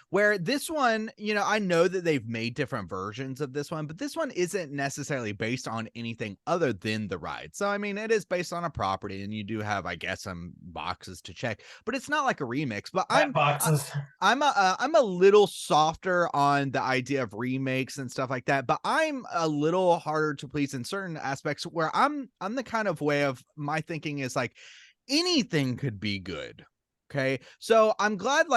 where this one, I know that they've made different versions of this one, but this one isn't necessarily based on anything other than the ride. So, I mean, it is based on a property and you do have, I guess, some boxes to check, but it's not like a remix. But Boxes. I'm a little softer on the idea of remakes and stuff like that, but I'm a little harder to please in certain aspects where I'm the kind of way of my thinking is like anything could be good. Okay. So I'm glad,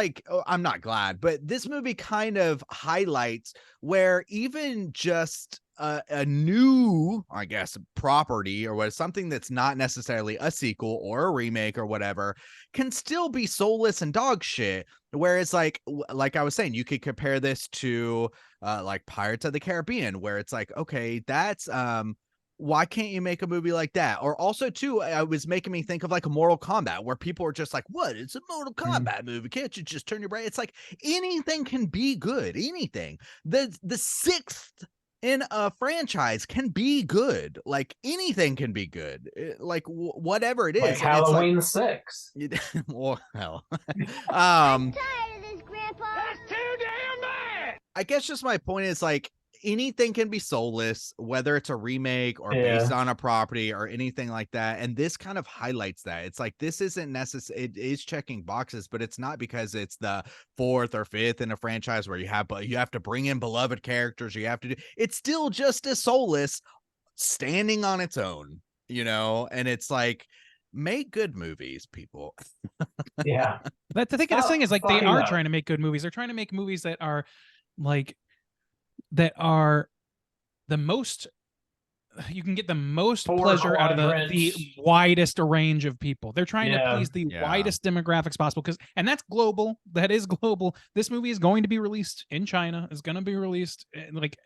I'm not glad, but this movie kind of highlights where even just a new, I guess, property or what, something that's not necessarily a sequel or a remake or whatever can still be soulless and dog shit. Whereas like I was saying, you could compare this to like Pirates of the Caribbean, where it's like, okay, that's why can't you make a movie like that? Or also too, it was making me think of like a Mortal Kombat, where people are just like, what? It's a Mortal Kombat movie. Can't you just turn your brain? It's like anything can be good. Anything. The sixth in a franchise can be good. Like anything can be good. Like whatever it is. Like And Halloween 6. it's like, well, hell. Tired of this, Grandpa. That's too damn bad. I guess just my point is like anything can be soulless, whether it's a remake or based on a property or anything like that. And this kind of highlights that. It's like, this isn't necessary. It is checking boxes, but it's not because it's the fourth or fifth in a franchise where you have to bring in beloved characters. It's still just as soulless, standing on its own, and it's like, make good movies, people. Yeah. That's the thing. The thing is, like, they fucking are up. trying to make good movies. They're trying to make movies that are like, that are the most you can get the most Four pleasure out of the quadrants. widest range of people. They're trying to Yeah. please the Yeah. widest demographics possible, and that's global. That is global. This movie is going to be released in China, is going to be released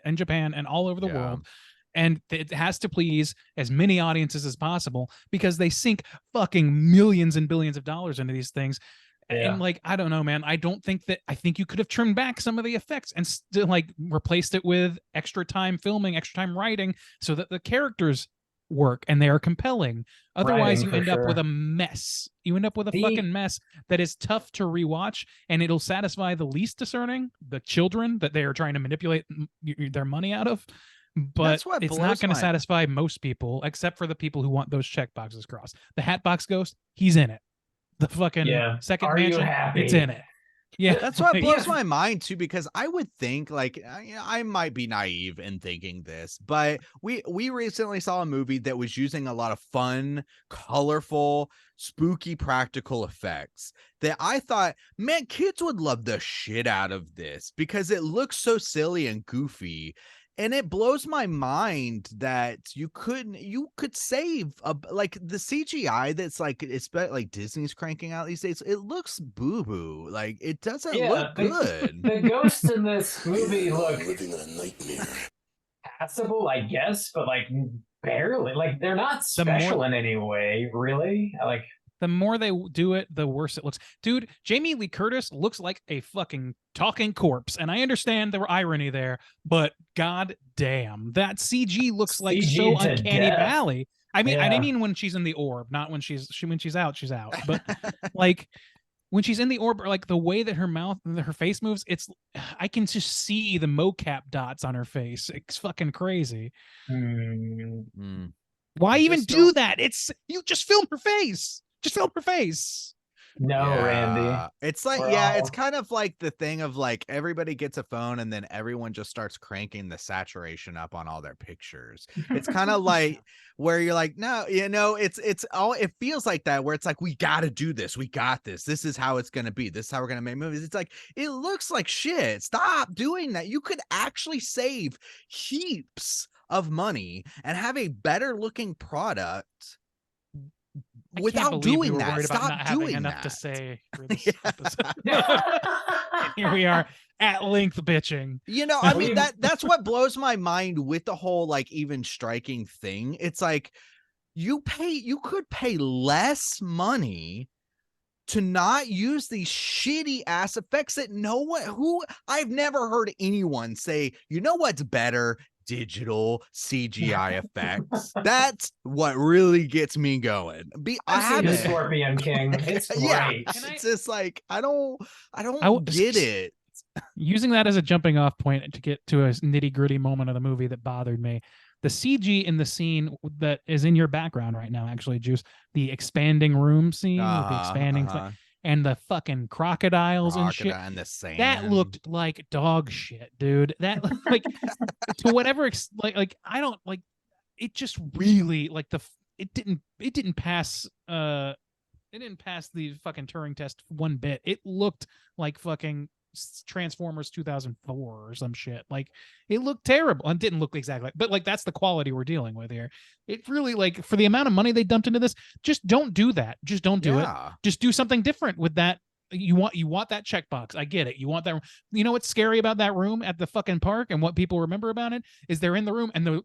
in Japan and all over the Yeah. world. And it has to please as many audiences as possible because they sink fucking millions and billions of dollars into these things. Yeah. And I don't know, man. I think you could have trimmed back some of the effects and still replaced it with extra time filming, extra time writing, so that the characters work and they are compelling. Otherwise, Writing, you for end up with sure. a mess. You end up with a The- fucking mess that is tough to rewatch, and it'll satisfy the least discerning, the children that they are trying to manipulate their money out of. But That's what it's blows not going to my- satisfy most people, except for the people who want those check boxes crossed. The Hatbox Ghost, he's in it. The fucking Yeah. second Are you mansion, happy? it's in it. Yeah, That's what like, blows my mind too, because I would think I might be naive in thinking this, but we recently saw a movie that was using a lot of fun, colorful, spooky practical effects that I thought, man, kids would love the shit out of this because it looks so silly and goofy. And it blows my mind that you could save like the CGI that's it's like Disney's cranking out these days. It looks boo-boo. Like it doesn't look good. The ghosts in this movie look living in a nightmare. passable, I guess, but barely. They're not The more- special in any way, really. the more they do it, the worse it looks. Dude, Jamie Lee Curtis looks like a fucking talking corpse, and I understand the irony there, but god damn, that CG looks like CG so to uncanny death. valley. I mean, Yeah. when she's in the orb, not when she's out, she's out. But when she's in the orb, or the way that her mouth, her face moves, I can just see the mocap dots on her face. It's fucking crazy. Mm. Why I even just do don't- that? You just film her face. Just film her face. No, Randy. Yeah. It's We're it's all- kind of like the thing of everybody gets a phone and then everyone just starts cranking the saturation up on all their pictures. It's kind of like where you're like, no, it's all, it feels like that, where it's like, we got to do this. We got this. This is how it's going to be. This is how we're going to make movies. It's like, it looks like shit. Stop doing that. You could actually save heaps of money and have a better looking product I can't without believe we doing were that. worried about Stop not having doing enough that. to say for this Yeah. episode. Here we are at length bitching. I mean, We- that's what blows my mind with the whole even striking thing. It's like you could pay less money to not use these shitty ass effects that I've never heard anyone say, you know what's better? Digital CGI effects. That's what really gets me going. I've seen the haven't- Scorpion King. It's great. yeah, Can I- it's just I don't will- get it. Using that as a jumping off point to get to a nitty gritty moment of the movie that bothered me. The CG in the scene that is in your background right now, actually, Juice, the expanding room scene with the expanding and the fucking crocodiles and shit. Crocodile in the sand. That looked like dog shit, dude. That to whatever I don't it just really it didn't pass the fucking Turing test one bit. It looked like fucking Transformers 2004 or some shit. It looked terrible. It didn't look exactly, but that's the quality we're dealing with here. It really for the amount of money they dumped into this, just don't do that. Just don't do it. Just do something different with that. You want that checkbox. I get it. You want that. You know what's scary about that room at the fucking park and what people remember about it is they're in the room and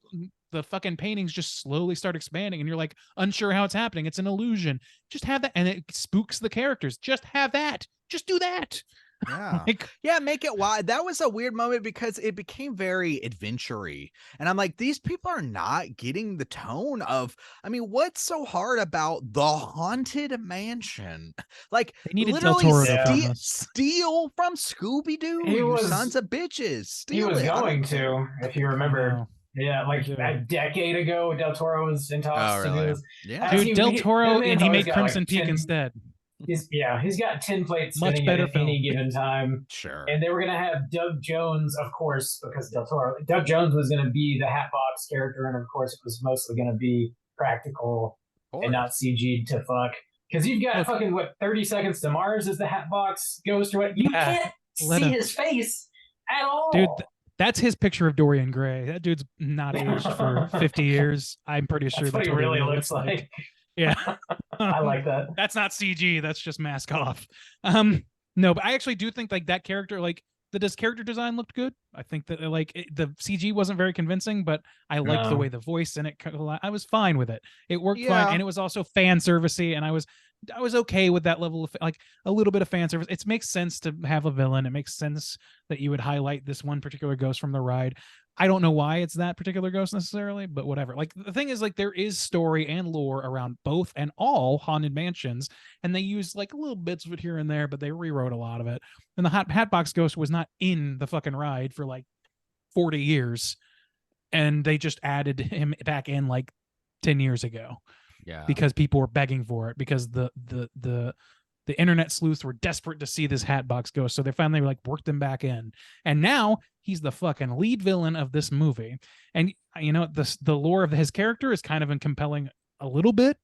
the fucking paintings just slowly start expanding and you're unsure how it's happening. It's an illusion. Just have that, and it spooks the characters. Just have that. Just do that. Yeah. Yeah, make it wild. That was a weird moment because it became very adventure-y. And I'm like, these people are not getting the tone of, what's so hard about the Haunted Mansion? They needed Del literally Toro to film this. steal from Scooby-Doo, He you was- sons of bitches. He Steal was it. I going don't- to, if you remember. Wow. Yeah, a decade ago, Del Toro was in talks Oh, to do really? this. Yeah. As Dude, he- Del he- Toro, that man's and he always made got, Crimson Peak tin- instead. He's got 10 plates Much spinning better at film. any given time. Sure. And they were gonna have Doug Jones, of course, because Doug Jones was gonna be the Hatbox character, and of course it was mostly gonna be practical and not CG'd to fuck. Because you've got fucking 30 Seconds to Mars as the Hatbox Ghost or what? You Yeah. can't Let see him- his face at all. Dude, That's his picture of Dorian Gray. That dude's not aged for 50 years. I'm pretty sure That's what he really looks like. Yeah. I like that. That's not CG. That's just mask off. No, but I actually do think like that character, like the character design looked good. I think that the CG wasn't very convincing, but I liked the No. way the voice in it. I was fine with it. It worked Yeah. fine, and it was also fan servicey, and I was okay with that level of like a little bit of fan service. It makes sense to have a villain. It makes sense that you would highlight this one particular ghost from the ride. I don't know why it's that particular ghost necessarily, but whatever. Like the thing is, like there is story and lore around both and all haunted mansions, and they use like little bits of it here and there, but they rewrote a lot of it. And the Hatbox Ghost was not in the fucking ride for like 40 years, and they just added him back in like 10 years ago Yeah. because people were begging for it, because the internet sleuths were desperate to see this Hatbox Ghost, so they finally like worked him back in, and now he's the fucking lead villain of this movie. And you know, the lore of his character is kind of compelling a little bit,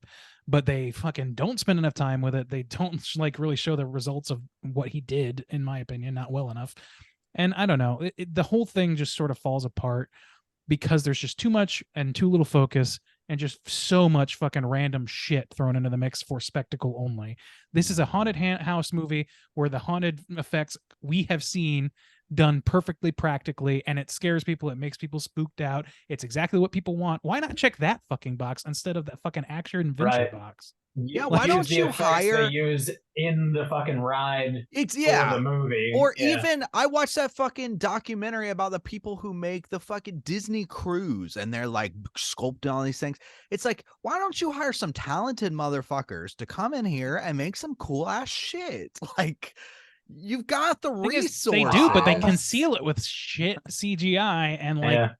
but they fucking don't spend enough time with it. They don't like really show the results of what he did, in my opinion, not well enough. And I don't know, the whole thing just sort of falls apart because there's just too much and too little focus, and just so much fucking random shit thrown into the mix for spectacle only. This is a haunted house movie where the haunted effects we have seen done perfectly practically, and it scares people. It makes people spooked out. It's exactly what people want. Why not check that fucking box instead of that fucking action adventure Right. box? Yeah, Use why don't the you effects hire- they use in the fucking ride It's for yeah. the movie? Or Yeah. even I watched that fucking documentary about the people who make the fucking Disney cruise, and they're like sculpting all these things. It's like, why don't you hire some talented motherfuckers to come in here and make some cool ass shit? Like, you've got the Thing is, resources. they do, but they Resources. conceal it with shit CGI and Yeah.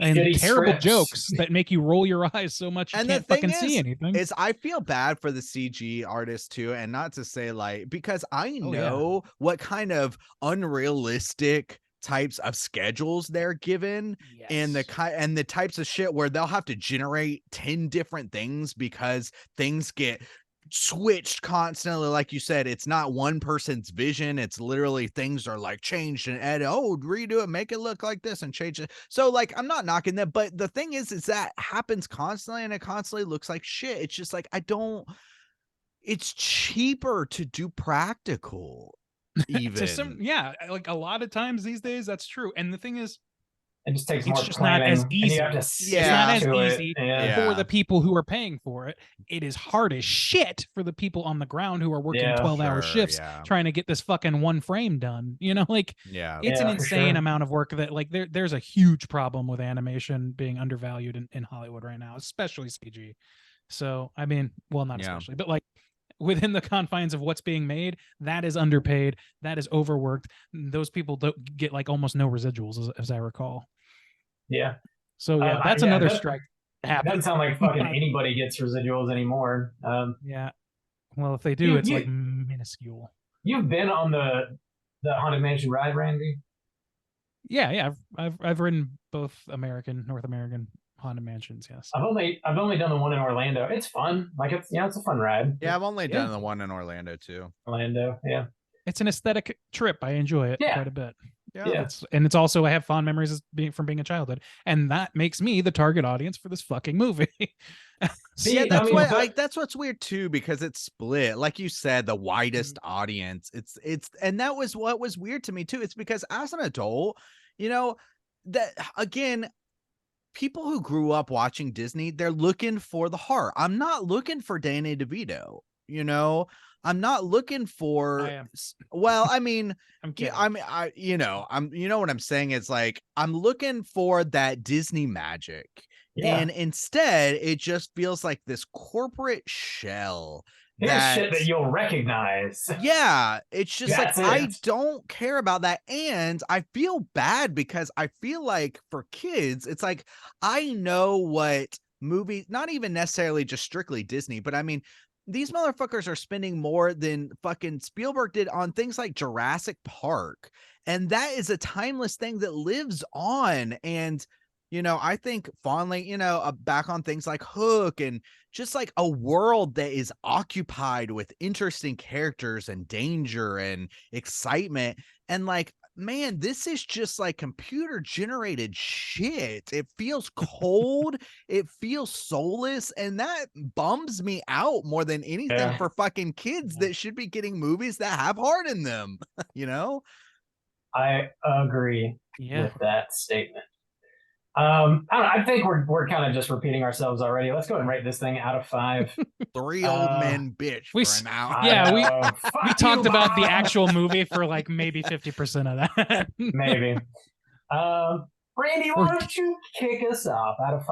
and Shitty terrible scripts. jokes that make you roll your eyes so much you And the can't thing fucking see is- anything. Is I feel bad for the CG artists too, and not to say like, because I Oh, yeah. know what kind of unrealistic types of schedules they're given, and the types of shit where they'll have to generate 10 different things because things get switched constantly. Like you said, it's not one person's vision, it's literally things are like changed and added. Oh, redo it, make it look like this and change it. So like, I'm not knocking that, but the thing is that happens constantly, and it constantly looks like shit. It's just like, it's cheaper to do practical. Even like a lot of times these days that's true. And the thing is, It just takes It's more just not planning. as and you easy. have to It's stick not as to it. easy Yeah. Yeah. for the people who are paying for it. It is hard as shit for the people on the ground who are working Yeah. 12-hour Sure, shifts yeah. trying to get this fucking one frame done. You know, like Yeah. it's an Yeah, for insane sure. amount of work that like there's a huge problem with animation being undervalued in Hollywood right now, especially CG. So I mean, well, not Yeah. especially, but like within the confines of what's being made, that is underpaid, that is overworked. Those people don't get like almost no residuals, as I recall. Yeah. So yeah, that's yeah, another that- strike. It Happened. doesn't sound like fucking anybody gets residuals anymore. Yeah. Well, if they do, it's You- like minuscule. You've been on the Haunted Mansion ride, Randy? Yeah. I've ridden both North American Haunted Mansions. Yes. I've only done the one in Orlando. It's fun. Like it's it's a fun ride. Yeah, I've only Yeah. done the one in Orlando too. Orlando. Yeah. It's an aesthetic trip. I enjoy it Yeah. quite a bit. Yeah. It's also I have fond memories of from being a childhood, and that makes me the target audience for this fucking movie. See, Yeah, I that's mean, why but- that's what's weird too, because it's split. Like you said, the widest audience. It's and that was what was weird to me too. It's because as an adult, you know, that again, people who grew up watching Disney, they're looking for the heart. I'm not looking for Danny DeVito, you know. I'm not looking for I am. well, I mean, I'm kidding. yeah, I'm you know what I'm saying? It's like I'm looking for that Disney magic. Yeah. And instead, it just feels like this corporate shell. Here's shit that- that you'll recognize. Yeah, it's just like That's I it. don't care about that. And I feel bad because I feel like for kids, it's like I know what movies, not even necessarily just strictly Disney, but I mean, these motherfuckers are spending more than fucking Spielberg did on things like Jurassic Park. And that is a timeless thing that lives on. And you know, I think fondly, you know, back on things like Hook and just like a world that is occupied with interesting characters and danger and excitement. And like man, this is just like computer generated shit. It feels cold, it feels soulless, and that bums me out more than anything Yeah. for fucking kids that should be getting movies that have heart in them, you know? I agree Yeah. with that statement. I don't know, I think we're kind of just repeating ourselves already. Let's go ahead and rate this thing out of 5. 3 old men bitch we for s- an hour. Yeah, we Fuck we you, talked about the Bob! actual movie for like maybe 50% of that. Maybe. Randy, why don't you kick us off out of 5?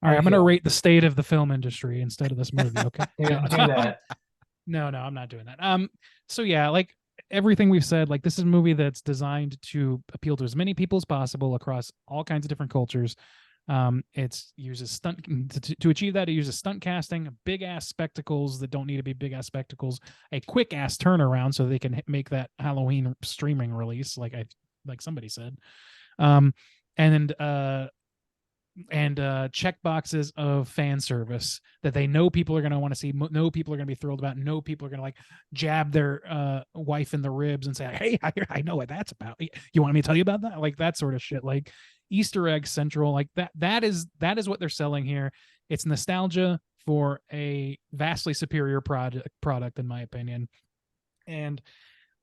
All right, I'm going to feel? rate the state of the film industry instead of this movie. Okay. Do that. No, I'm not doing that. So yeah, like everything we've said, like this is a movie that's designed to appeal to as many people as possible across all kinds of different cultures. It uses stunt to achieve that. It uses stunt casting, big ass spectacles that don't need to be big ass spectacles, a quick ass turnaround so they can make that Halloween streaming release, like somebody said, and check boxes of fan service that they know people are going to want to see, know people are going to be thrilled about, know people are going to like jab their wife in the ribs and say, hey, I know what that's about. You want me to tell you about that? Like that sort of shit, like Easter egg central, like that is what they're selling here. It's nostalgia for a vastly superior product in my opinion. And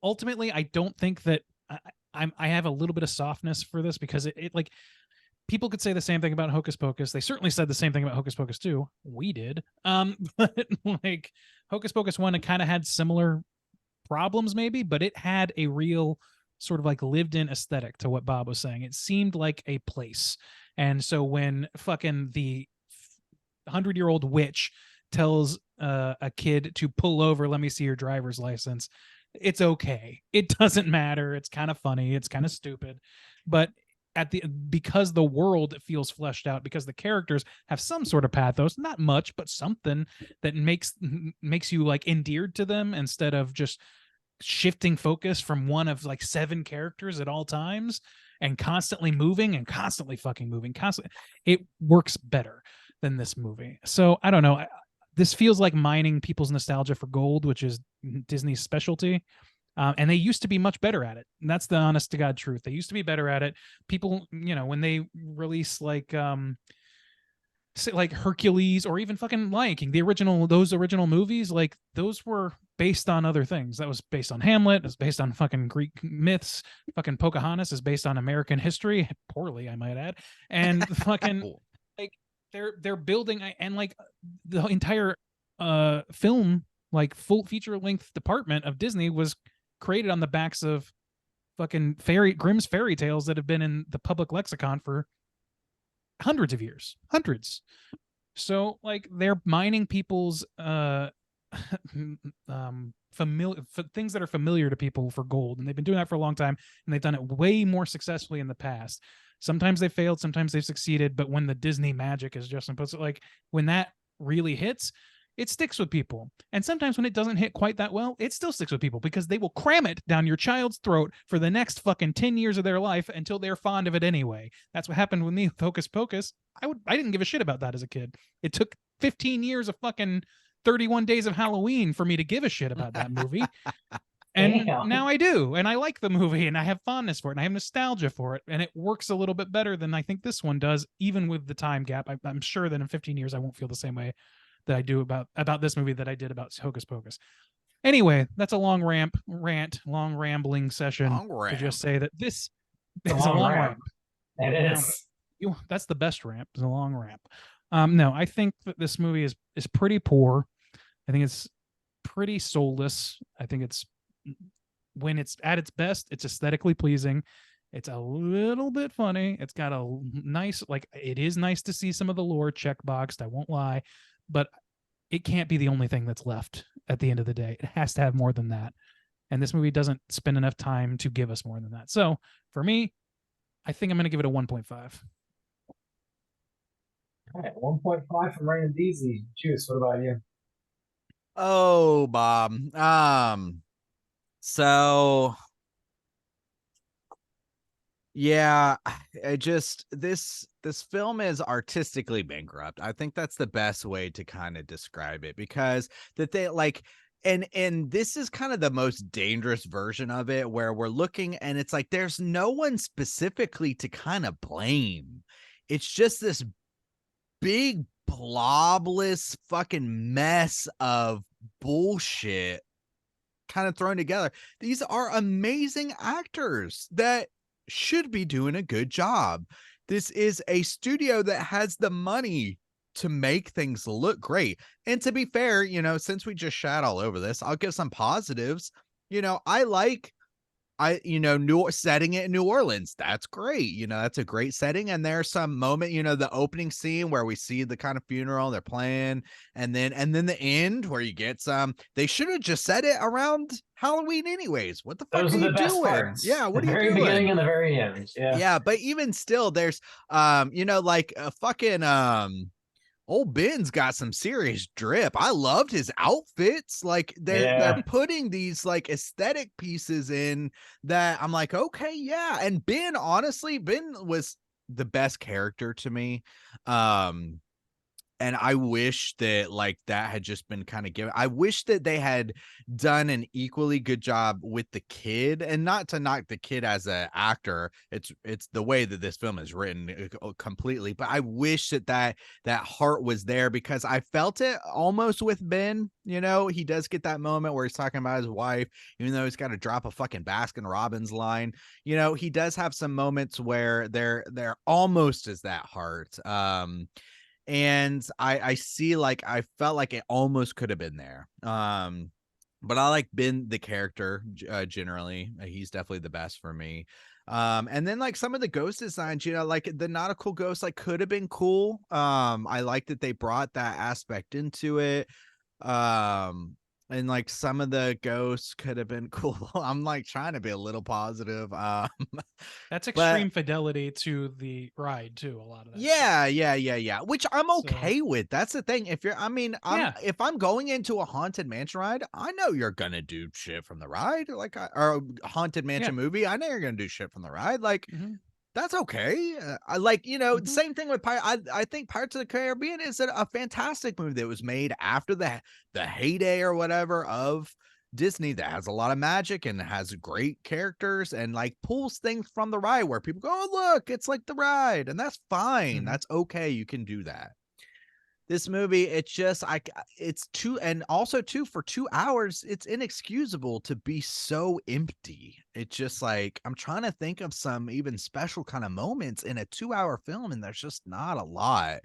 ultimately, I don't think that I have a little bit of softness for this because it like, people could say the same thing about Hocus Pocus. They certainly said the same thing about Hocus Pocus 2. We did. But like Hocus Pocus 1, it kind of had similar problems maybe, but it had a real sort of like lived in aesthetic to what Bob was saying. It seemed like a place. And so when fucking the 100-year-old witch tells a kid to pull over, let me see your driver's license, it's okay. It doesn't matter. It's kind of funny. It's kind of stupid. But because the world feels fleshed out, because the characters have some sort of pathos, not much, but something that makes you like endeared to them instead of just shifting focus from one of like 7 characters at all times and constantly moving and constantly fucking moving constantly. It works better than this movie. So I don't know. This feels like mining people's nostalgia for gold, which is Disney's specialty. And they used to be much better at it. And that's the honest to God truth. They used to be better at it. People, when they release like Hercules or even fucking Lion King, those original movies, like those were based on other things. That was based on Hamlet. It was based on fucking Greek myths. Fucking Pocahontas is based on American history, poorly, I might add. And fucking like they're building, and like the entire film, like full feature length department of Disney was created on the backs of fucking Grimm's fairy tales that have been in the public lexicon for hundreds of years. So like they're mining people's familiar things that are familiar to people for gold, and they've been doing that for a long time, and they've done it way more successfully in the past. Sometimes they failed, sometimes they've succeeded, but when the Disney magic, as Justin puts it, like when that really hits, it sticks with people. And sometimes when it doesn't hit quite that well, it still sticks with people because they will cram it down your child's throat for the next fucking 10 years of their life until they're fond of it anyway. That's what happened with me with Hocus Pocus. I didn't give a shit about that as a kid. It took 15 years of fucking 31 days of Halloween for me to give a shit about that movie. And now I do. And I like the movie and I have fondness for it and I have nostalgia for it. And it works a little bit better than I think this one does, even with the time gap. I'm sure that in 15 years, I won't feel the same way that I do about this movie that I did about Hocus Pocus. Anyway, that's a long rambling session to just say that this is a long ramp. It is. That's the best ramp, is a long ramp. No, I think that this movie is pretty poor. I think it's pretty soulless. I think it's, when it's at its best, it's aesthetically pleasing. It's a little bit funny. It's got a nice, like, it is nice to see some of the lore checkboxed, I won't lie, but it can't be the only thing that's left at the end of the day. It has to have more than that. And this movie doesn't spend enough time to give us more than that. So for me, I think I'm going to give it a 1.5. All right, 1.5 from Raymond Deasy. Juice, what about you? Oh, Bob. So yeah, this film is artistically bankrupt. I think that's the best way to kind of describe it, because that they like and this is kind of the most dangerous version of it, where we're looking and it's like there's no one specifically to kind of blame. It's just this big blobless fucking mess of bullshit kind of thrown together. These are amazing actors that should be doing a good job. This is a studio that has the money to make things look great. And to be fair, you know, since we just shat all over this, I'll give some positives. You know, setting it in New Orleans. That's great. You know, that's a great setting. And there's some moment, you know, the opening scene where we see the kind of funeral they're playing, and then the end where you get some. They should have just set it around Halloween anyways. What the fuck Those are are the you best doing? parts. Yeah, what the are you very doing? beginning and the very end. Yeah. Yeah, but even still, there's you know, like a fucking old Ben's got some serious drip. I loved his outfits. Like they're putting these like aesthetic pieces in that I'm like, okay, yeah. And Ben, honestly, Ben was the best character to me. And I wish that like that had just been kind of given. I wish that they had done an equally good job with the kid, and not to knock the kid as an actor. It's the way that this film is written completely. But I wish that heart was there, because I felt it almost with Ben. You know, he does get that moment where he's talking about his wife, even though he's got to drop a fucking Baskin Robbins line. You know, he does have some moments where they're almost as that heart. And I see, like, I felt like it almost could have been there. But I like Ben, the character, generally. He's definitely the best for me. And then like some of the ghost designs, you know, like the nautical ghost, like could have been cool. I like that they brought that aspect into it. And like some of the ghosts could have been cool. I'm like trying to be a little positive. That's extreme fidelity to the ride too. A lot of that. Yeah. Which I'm okay with. That's the thing. If if I'm going into a haunted mansion ride, I know you're gonna do shit from the ride, like or a haunted mansion movie. I know you're gonna do shit from the ride. Like that's okay. I like, you know, same thing with I think Pirates of the Caribbean is a fantastic movie that was made after the heyday or whatever of Disney, that has a lot of magic and has great characters and like pulls things from the ride where people go, oh, look, it's like the ride. And that's fine. That's okay. You can do that. This movie, it's just it's for 2 hours, it's inexcusable to be so empty. It's just like I'm trying to think of some even special kind of moments in a 2-hour film, and there's just not a lot.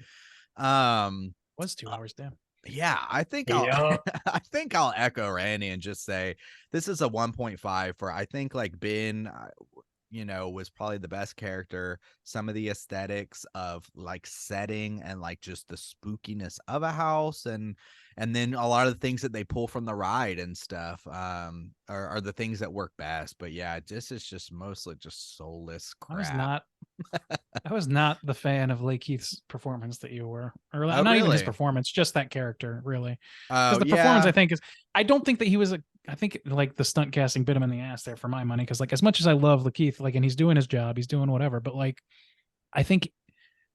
Was 2 hours, damn. Yeah, I think I'll echo Randy and just say this is a 1.5 for, I think, like Ben, you know, was probably the best character. Some of the aesthetics of like setting and like just the spookiness of a house, and then a lot of the things that they pull from the ride and stuff are the things that work best. But yeah, this is just mostly just soulless crap. I was not the fan of Lakeith's performance that you were, or not really? even his performance, just that character, really. Because the yeah. performance, I think, I don't think that he was I think like the stunt casting bit him in the ass there for my money. Because like as much as I love Lakeith, like, and he's doing his job, he's doing whatever, but like I think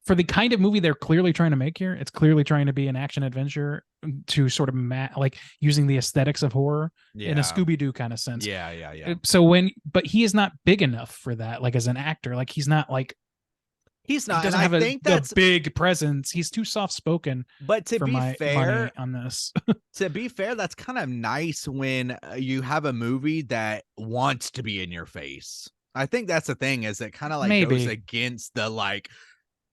for the kind of movie they're clearly trying to make here, it's clearly trying to be an action adventure to sort of like using the aesthetics of horror in a Scooby-Doo kind of sense. Yeah. So but he is not big enough for that. Like as an actor, like he's not like, he's not. He doesn't have a big presence. He's too soft spoken. But to be fair on this, to be fair, that's kind of nice when you have a movie that wants to be in your face. I think that's the thing, is it kind of like goes against the like,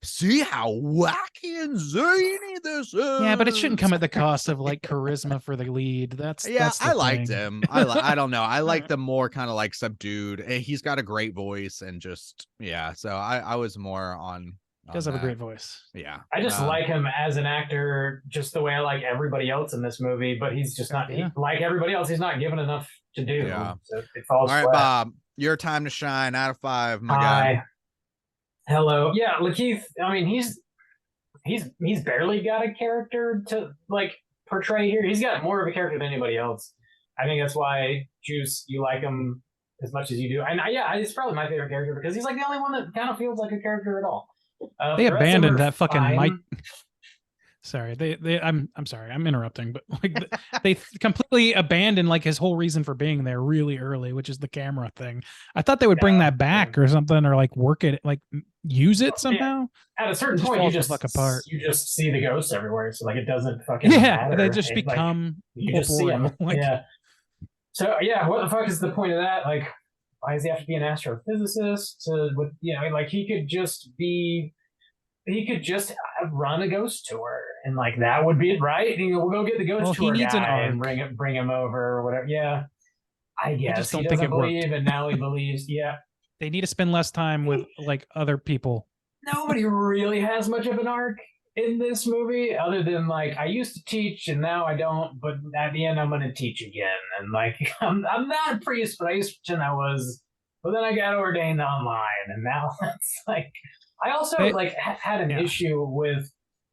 see how wacky and zany this is. Yeah, but it shouldn't come at the cost of like charisma for the lead. That's I liked him. I don't know. I like the more kind of like subdued. He's got a great voice and just So I was more on. He does have a great voice. Yeah, I just like him as an actor, just the way I like everybody else in this movie. But he's just not like everybody else. He's not given enough to do. Yeah. So it falls. All right, flat. Bob, your time to shine. Out of 5, my guy. Hello. Yeah, Lakeith, I mean, he's barely got a character to like portray here. He's got more of a character than anybody else. I think that's why, Juice, you like him as much as you do. And it's probably my favorite character because he's like the only one that kind of feels like a character at all. They abandoned that fucking Mike. Sorry, I'm sorry, I'm interrupting, but like they completely abandoned like his whole reason for being there really early, which is the camera thing. I thought they would bring Yeah, that back or something, or like work it, like use it somehow. At a certain It just point, falls the fuck apart. you just see the ghosts everywhere, so like it doesn't fucking Yeah, matter. they just It, like, become you just see them. corporeal. Like, Yeah. So yeah, what the fuck is the point of that? Like, why does he have to be an astrophysicist? With like he could just run a ghost tour, and like that would be it, right? We'll go get the ghost Well, he tour needs an guy and arc. bring him over or whatever. Yeah, I guess just he don't think doesn't it worked. believe, and now he believes. Yeah, they need to spend less time with like other people. nobody really has much of an arc in this movie other than like I used to teach and now I don't, but at the end I'm going to teach again, and like I'm not a priest, but I used to, and I was, but then I got ordained online, and now it's like I also like had an issue with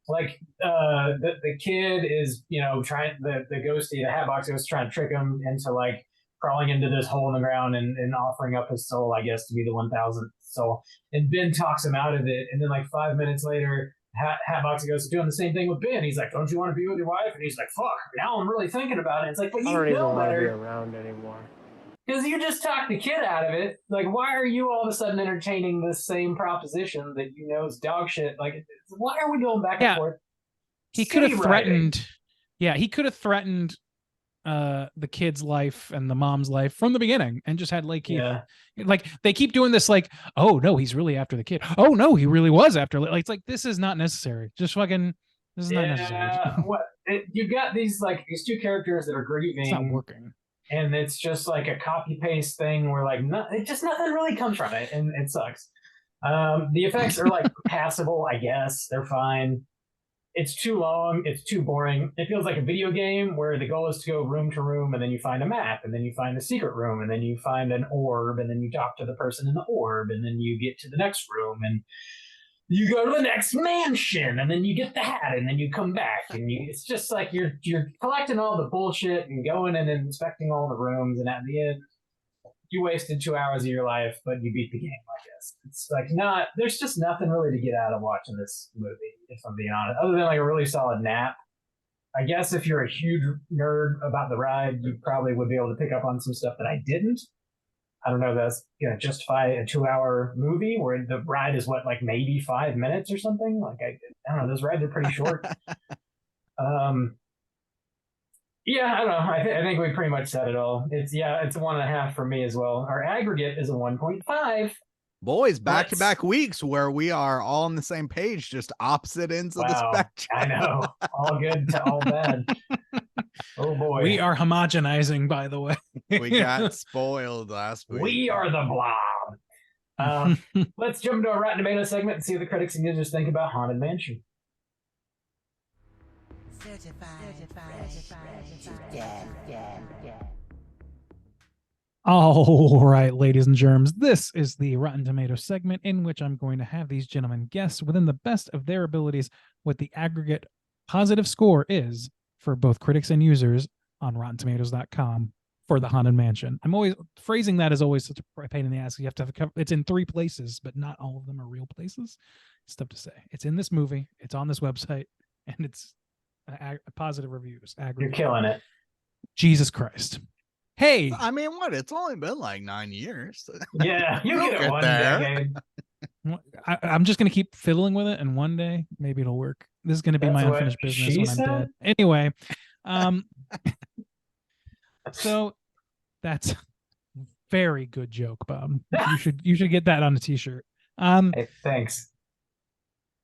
like the kid is trying the ghosty, the Hatbox was trying to trick him into like crawling into this hole in the ground and offering up his soul, I guess, to be the 1000th soul. And Ben talks him out of it. And then like 5 minutes later, Hatbox goes doing the same thing with Ben. He's like, "Don't you want to be with your wife?" And he's like, "Fuck, now I'm really thinking about it." It's like, but you I don't even know want to be better. around anymore. Because you just talked the kid out of it. Like, why are you all of a sudden entertaining this same proposition that you know is dog shit? Like, why are we going back and forth? He could have threatened. Yeah, he could have threatened the kid's life and the mom's life from the beginning, and just had Lake Keith. Yeah. Like they keep doing this, like, oh no, he's really after the kid. Oh no, he really was after. Like it's like this is not necessary. Just fucking, this is not necessary. You've got these two characters that are grieving. It's not working. And it's just like a copy paste thing where like nothing really comes from it, and it sucks. The effects are like passable, I guess. They're fine. It's too long. It's too boring. It feels like a video game where the goal is to go room to room, and then you find a map, and then you find a secret room, and then you find an orb, and then you talk to the person in the orb, and then you get to the next room, and you go to the next mansion, and then you get the hat, and then you come back, and it's just like you're collecting all the bullshit and going and inspecting all the rooms, and at the end, you wasted 2 hours of your life, but you beat the game, I guess. It's like there's just nothing really to get out of watching this movie, if I'm being honest, other than like a really solid nap. I guess if you're a huge nerd about the ride, you probably would be able to pick up on some stuff that I didn't. I don't know if that's going to justify a 2-hour movie where the ride is like maybe 5 minutes or something. Like I don't know. Those rides are pretty short. Yeah, I don't know. I think we pretty much said it all. It's a 1.5 for me as well. Our aggregate is a 1.5. Boys, back-to-back weeks where we are all on the same page, just opposite ends of the spectrum. I know. All good to all bad. Oh boy. We are homogenizing, by the way. We got spoiled last week. We are the blob. Let's jump into a Rotten Tomatoes segment and see what the critics and users think about Haunted Mansion. All right, ladies and germs, this is the Rotten Tomatoes segment in which I'm going to have these gentlemen guess within the best of their abilities what the aggregate positive score is for both critics and users on RottenTomatoes.com for the Haunted Mansion. I'm always phrasing that as always such a pain in the ass. You have to have it's in 3 places, but not all of them are real places. It's tough to say. It's in this movie, it's on this website, and it's positive reviews. Aggregate. You're killing it. Jesus Christ. Hey, I mean, what? It's only been like 9 years. Yeah, you get it one decade. I'm just going to keep fiddling with it, and one day maybe it'll work. This is going to be my unfinished business when I'm dead. Anyway, so that's very good joke, Bob. You should get that on a t-shirt. Hey, thanks.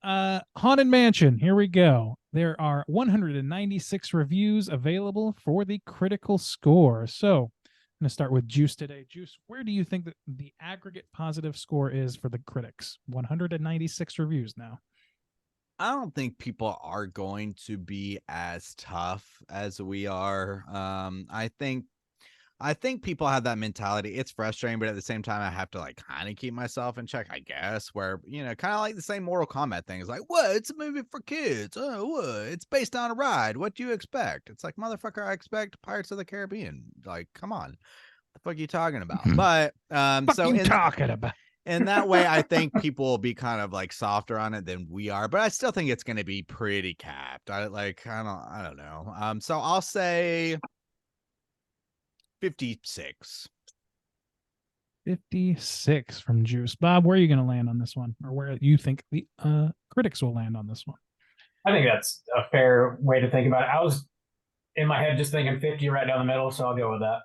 Haunted Mansion, here we go. There are 196 reviews available for the critical score. So I'm going to start with Juice today. Juice, where do you think that the aggregate positive score is for the critics? 196 reviews now. I don't think people are going to be as tough as we are. I think people have that mentality. It's frustrating, but at the same time, I have to like kind of keep myself in check, I guess, where, kind of like the same Mortal Kombat thing. It's like, what? It's a movie for kids. Oh, what? It's based on a ride. What do you expect? It's like, motherfucker, I expect Pirates of the Caribbean. Like, come on. What the fuck are you talking about? But talking about? And that way, I think people will be kind of like softer on it than we are, but I still think it's going to be pretty capped. I don't know. So I'll say 56. 56 from Juice. Bob, where are you going to land on this one, or where you think the critics will land on this one? I think that's a fair way to think about it. I was in my head just thinking 50 right down the middle, so I'll go with that.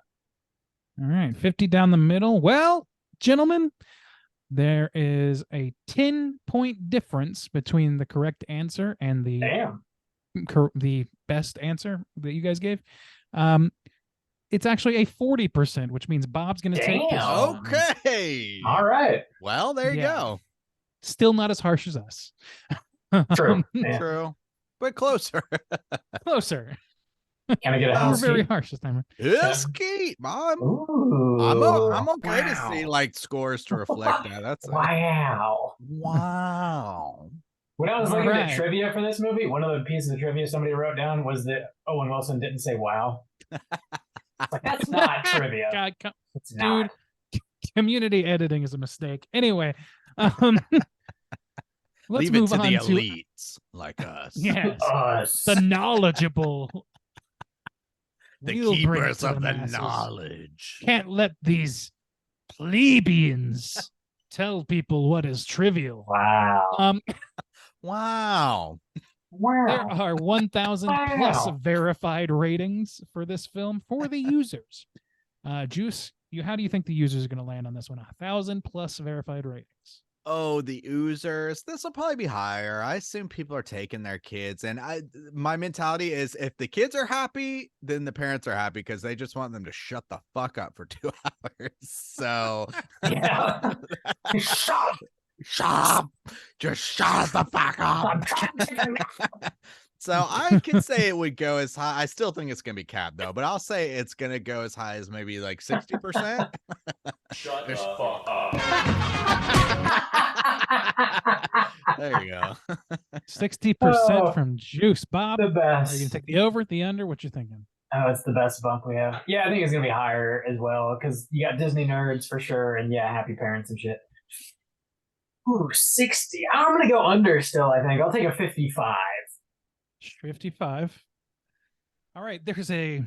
All right, 50 down the middle. Well, gentlemen, there is a 10-point difference between the correct answer and the Damn. the best answer that you guys gave. It's actually a 40%, which means Bob's going to take this. Damn. Okay. All right. Well, there you Yeah. go. Still not as harsh as us. True. Yeah. True, but closer. Closer. Can I get a We're house very key? harsh this time. It's Keith, Mom. Ooh. I'm okay to see Wow. like scores to reflect that. That's Wow. wow. When I was All looking right. at trivia for this movie, one of the pieces of trivia somebody wrote down was that Owen Wilson didn't say wow. It's like, that's not trivia. God, It's not. community editing is a mistake. Anyway, let's Leave it move to on the to elites like us. yes, Us. the knowledgeable, The We'll bring it keepers to of the masses. knowledge. Can't let these plebeians tell people what is trivial. Wow. Wow. There Wow. are 1,000 plus Wow. verified ratings for this film for the users. Juice, how do you think the users are going to land on this one? 1,000 plus verified ratings. Oh, the oozers. This will probably be higher. I assume people are taking their kids, and my mentality is if the kids are happy, then the parents are happy because they just want them to shut the fuck up for 2 hours. So Yeah. Shut shut, just shut the fuck up. up. So I could say it would go as high. I still think it's gonna be capped though, but I'll say it's gonna go as high as maybe like 60%. Shut the fuck up. There you go. 60% Oh. from Juice. Bob, The are you best. going to take the over, the under? What you thinking? Oh, it's the best bump we have. Yeah, I think it's gonna be higher as well because you got Disney nerds for sure, and yeah, happy parents and shit. Ooh, 60. I'm gonna go under still. I think I'll take a 55. 55. All right, there's a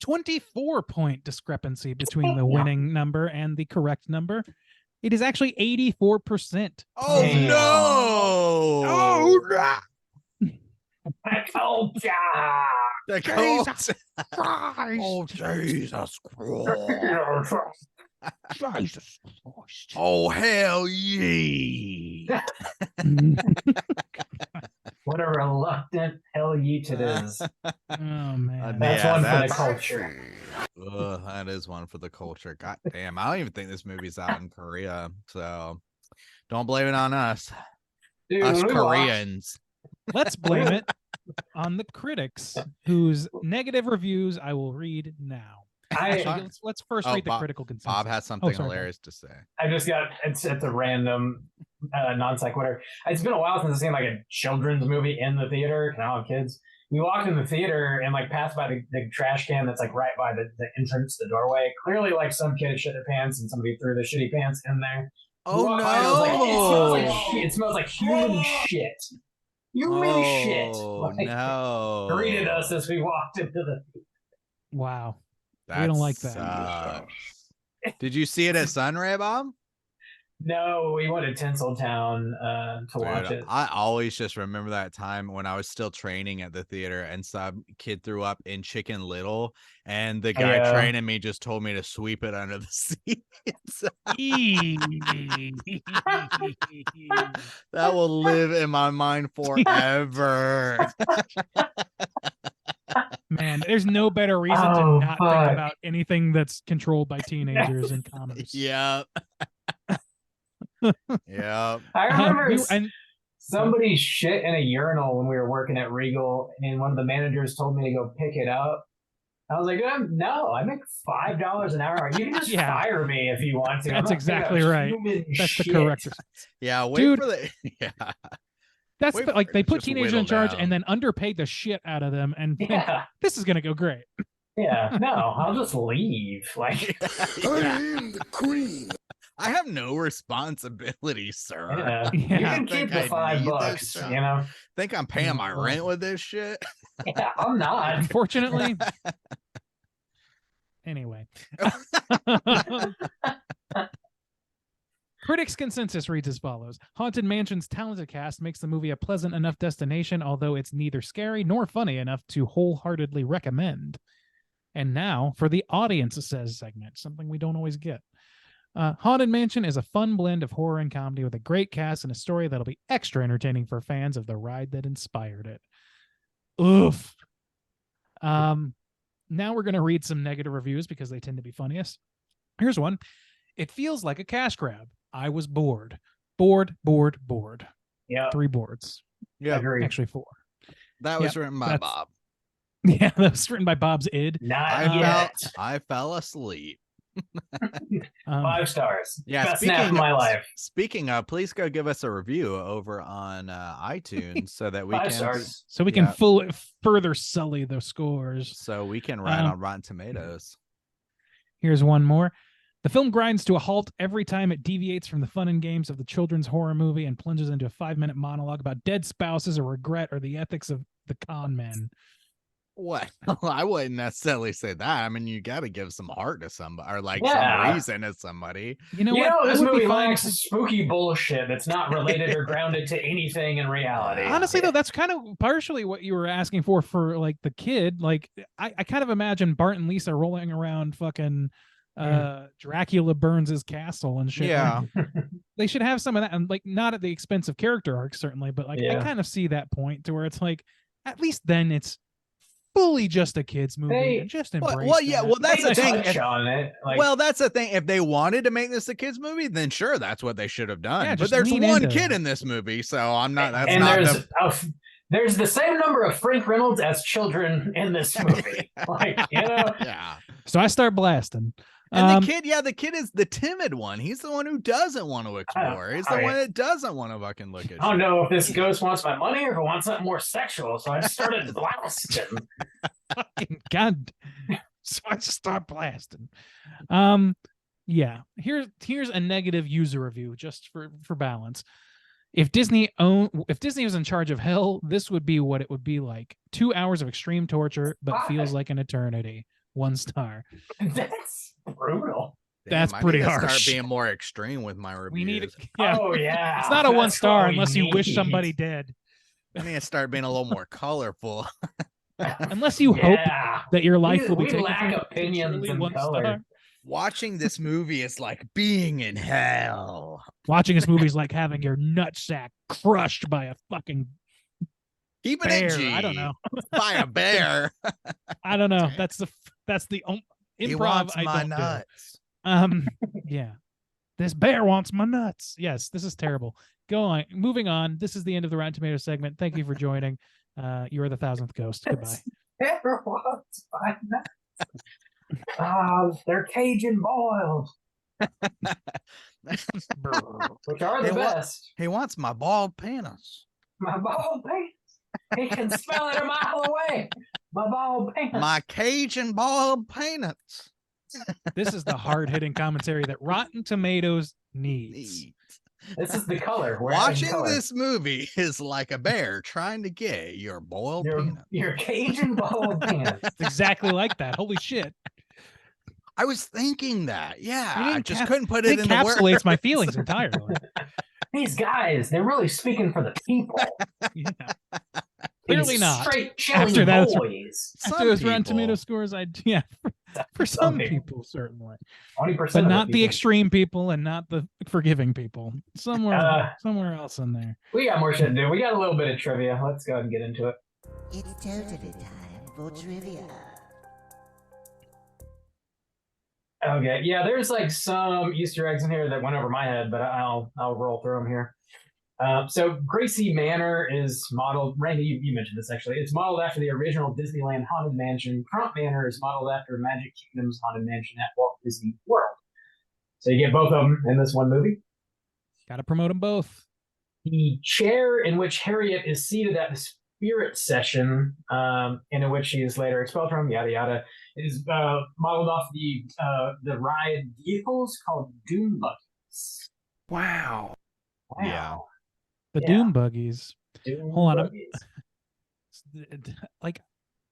24-point discrepancy between the winning number and the correct number. It is actually 84%. Oh Damn. no! Oh, no! I told ya. The Jesus Christ. Oh Jesus Christ! Jesus Christ. Oh hell yeah! What a reluctant hell yeet it is. Oh man. That's one for the culture. Ugh, that is one for the culture. God damn, I don't even think this movie's out in Korea, so don't blame it on us, Dude, us when we watched- Koreans. Let's blame it on the critics whose negative reviews I will read now. I, Actually, let's first Oh, read the Bob- critical consensus. Bob has something sorry, hilarious to say. I just got it's a random non sequitur. It's been a while since I've seen like a children's movie in the theater. Can I have kids? We walked in the theater and like passed by the trash can that's like right by the entrance, the doorway. Clearly, like some kid shit their pants and somebody threw the shitty pants in there. We Oh walked by and it was like, no! it smells like human shit. Human shit. Oh Like, no! greeted us as we walked into the. Wow. We don't like that. sucks. Did you see it at Sunray, Bob? No, we went to Tinseltown to watch Dude, it. I always just remember that time when I was still training at the theater and some kid threw up in Chicken Little, and the guy Yeah. training me just told me to sweep it under the seats. That will live in my mind forever. Man, there's no better reason Oh, to not fuck. think about anything that's controlled by teenagers in commerce. Yep. Yep. I remember and somebody shit in a urinal when we were working at Regal, and one of the managers told me to go pick it up. I was like, no, I make $5 an hour. You can just Yeah. fire me if you want to. I'm That's not picking up exactly right. human that's the shit. correct. Yeah. Wait Dude. for the. Yeah. That's Wait the, for like it they to put just teenagers whittle in charge down. and then underpaid the shit out of them and think, Yeah, this is gonna go great. yeah. No, I'll just leave. Like, Yeah. am the queen. I have no responsibility, sir. Yeah. Yeah. You I can think keep the I need $5, this job. you know? Think I'm paying my No. rent with this shit? Yeah, I'm not. Unfortunately. Anyway. Critics' consensus reads as follows. Haunted Mansion's talented cast makes the movie a pleasant enough destination, although it's neither scary nor funny enough to wholeheartedly recommend. And now for the audience says segment, something we don't always get. Haunted Mansion is a fun blend of horror and comedy with a great cast and a story that'll be extra entertaining for fans of the ride that inspired it. Oof. Now we're going to read some negative reviews because they tend to be funniest. Here's one. It feels like a cash grab. I was bored. Bored. Yeah, 3 boards. Yeah, agree. Actually 4. that was Yep, written by that's- Bob. Yeah, that was written by Bob's id. Not yet. I fell asleep. 5 stars. Yeah, Best nap of my life. Speaking of, please go give us a review over on iTunes so that we 5 can stars. So we can Yeah. further sully the scores. so we can write Um, on Rotten Tomatoes. Here's one more. The film grinds to a halt every time it deviates from the fun and games of the children's horror movie and plunges into a 5-minute monologue about dead spouses or regret or the ethics of the con men. What? I wouldn't necessarily say that. I mean, you got to give some heart to somebody or like Yeah. some reason to somebody. You know You what? know, I this would be movie fine lacks if- spooky bullshit that's not related or grounded to anything in reality. Honestly, though, that's kind of partially what you were asking for like the kid. Like, I kind of imagine Bart and Lisa rolling around fucking Dracula burns his castle and shit. Yeah. They should have some of that, and like not at the expense of character arcs, certainly, but like I Yeah. kind of see that point to where it's like at least then it's fully just a kids movie. They- and just Well, embrace yeah, that. well, that's They the thing. touch on it. Like, Well, that's the thing. If they wanted to make this a kids movie, then sure, that's what they should have done. Yeah, but just there's lean one into kid it. in this movie, so I'm not. That's and not there's the same number of Frank Reynolds as children in this movie. Like, you know, Yeah. So I start blasting. And the kid is the timid one. He's the one who doesn't want to explore. He's the oh, one yeah. that doesn't want to fucking look at I don't shit. know if this ghost wants my money or if it wants something more sexual. So I just started blasting. fucking God. So I just start blasting. Yeah. Here's a negative user review just for balance. If Disney was in charge of hell, this would be what it would be like. 2 hours of extreme torture, but feels like an eternity. 1 star. That's brutal. That's I need pretty to Start harsh. being more extreme with my reviews. We need yeah. Oh yeah. It's not a 1 That's star what we unless you wish need. somebody dead. I need to start being a little more colorful. Unless you hope Yeah. that your life will be we taken lack from you, opinions literally and 1 color. star. Watching this movie is like being in hell. Watching this movie is like having your nutsack crushed by a fucking Keeping bear. it G. I don't know. By a bear. I don't know. That's the improv He wants I my don't nuts. do. Yeah. This bear wants my nuts. Yes, this is terrible. Go on. Moving on. This is the end of the Rotten Tomatoes segment. Thank you for joining. You are the 1,000th ghost. Goodbye. Never wants my nuts. They're Cajun boiled, which are the Hey, what- best. He wants my bald penis. My bald pants. He can smell it a mile away. My bald pants. My Cajun bald penis. This is the hard-hitting commentary that Rotten Tomatoes needs. This is the color. We're adding Watching color. this movie is like a bear trying to get your boiled penis. Your Cajun bald pants. It's exactly like that. Holy shit. I was thinking that. Yeah. You I didn't just cap- couldn't put It it in the encapsulates words. my feelings entirely. These guys, they're really speaking for the people. Yeah. Clearly These not. Straight chilling After that, boys. After those Rotten people. Tomato scores, for some people certainly, 20%, but of not the people. extreme people and not the forgiving people. Somewhere else in there. We got more shit to do. We got a little bit of trivia. Let's go ahead and get into it. It's totally time for trivia. Okay, yeah, there's like some Easter eggs in here that went over my head, but I'll roll through them here. So Gracie Manor is modeled. Randy, you mentioned this actually. It's modeled after the original Disneyland Haunted Mansion. Crump Manor is modeled after Magic Kingdom's Haunted Mansion at Walt Disney World. So you get both of them in this one movie. Got to promote them both. The chair in which Harriet is seated at the spirit session, and in which she is later expelled from, yada yada, is modeled off the ride vehicles called Dune Buggy. Wow. Yeah. The Yeah. Doom buggies. Doom Hold on, buggies. Like,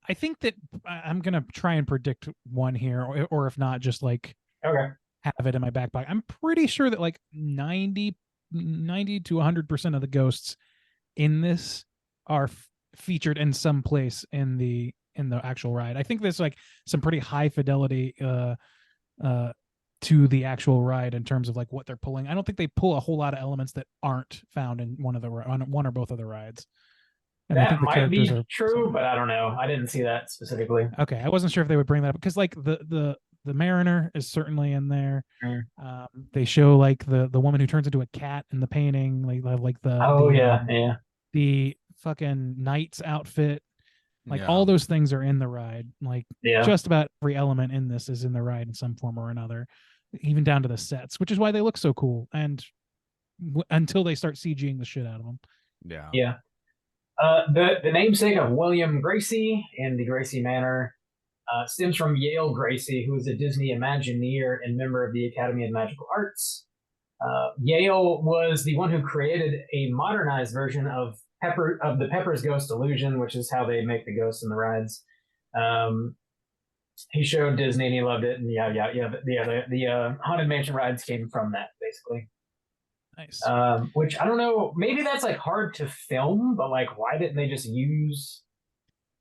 I think that I'm gonna try and predict one here, or if not, just like Okay. have it in my back pocket. I'm pretty sure that like 90 to 100% of the ghosts in this are featured in some place in the actual ride. I think there's like some pretty high fidelity to the actual ride in terms of like what they're pulling. I don't think they pull a whole lot of elements that aren't found in one or both of the rides. And I That think the might be characters are true, but I don't know. I didn't see that specifically. okay. I wasn't sure if they would bring that up because like the Mariner is certainly in there. Mm. They show like the woman who turns into a cat in the painting, like Oh yeah, yeah. the fucking knight's outfit. Like Yeah. all those things are in the ride. Like Yeah. just about every element in this is in the ride in some form or another, even down to the sets, which is why they look so cool. And until they start CGing the shit out of them. Yeah. Yeah. The namesake of William Gracie and the Gracie Manor stems from Yale Gracie, who is a Disney Imagineer and member of the Academy of Magical Arts. Yale was the one who created a modernized version of the Pepper's Ghost Illusion, which is how they make the ghosts in the rides. He showed Disney and he loved it, and the Haunted Mansion rides came from that basically. Nice. Which I don't know, maybe that's like hard to film, but like, why didn't they just use?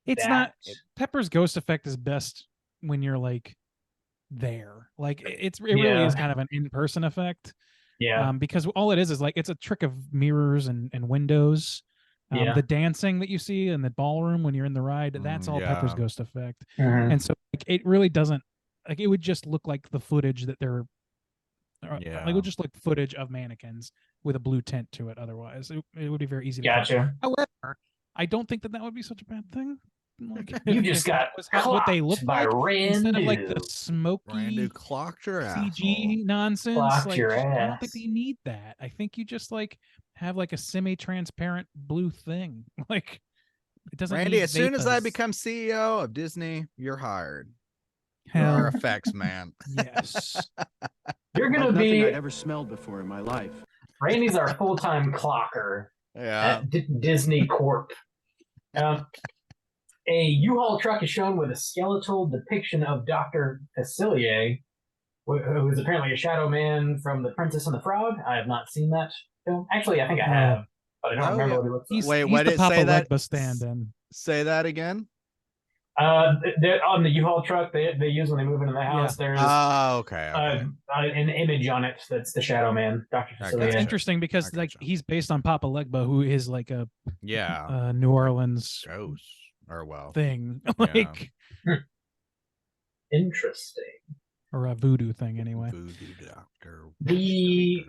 It's that? not Pepper's ghost effect is best when you're like there. Like it really Yeah. is kind of an in-person effect. Yeah, Because all it is like it's a trick of mirrors and windows. Yeah. The dancing that you see in the ballroom when you're in the ride, that's all Pepper's yeah. ghost effect. Mhm. And so like, it really doesn't like it would just look like the footage that they're like it would just look footage of mannequins with a blue tint to it. Otherwise, it would be very easy to tell. Gotcha. However, I don't think that would be such a bad thing. Like, You if just that got was what they look by like instead of like the Randu. smoky Randu clocked your asshole. CG nonsense. Clocked Like, your I don't think ass. they need that. I think you just like have like a semi-transparent blue thing. Like it doesn't. Randy, need as soon as I Vapas. become CEO of Disney, you're hired. Hell, You're effects man. yes. You're Like gonna nothing be I'd ever smelled before in my life. Randy's our full-time clocker Yeah. at Disney Corp. A U-Haul truck is shown with a skeletal depiction of Dr. Facilier, who is apparently a shadow man from The Princess and the Frog. I have not seen that film. Actually, I think I have, but I don't Oh, remember yeah. what he looks like. He's, Wait, he's what the did it Papa say that? Legba stand-in. Say that again. On the U-Haul truck they use when they move into the house, there's Oh, okay. an image on it that's the shadow man, Dr. I Facilier. That's gotcha. interesting because I like gotcha. he's based on Papa Legba, who is like a Yeah. New Orleans Ghost. Or well. thing, Yeah. like Interesting. or a voodoo thing anyway. Voodoo doctor. The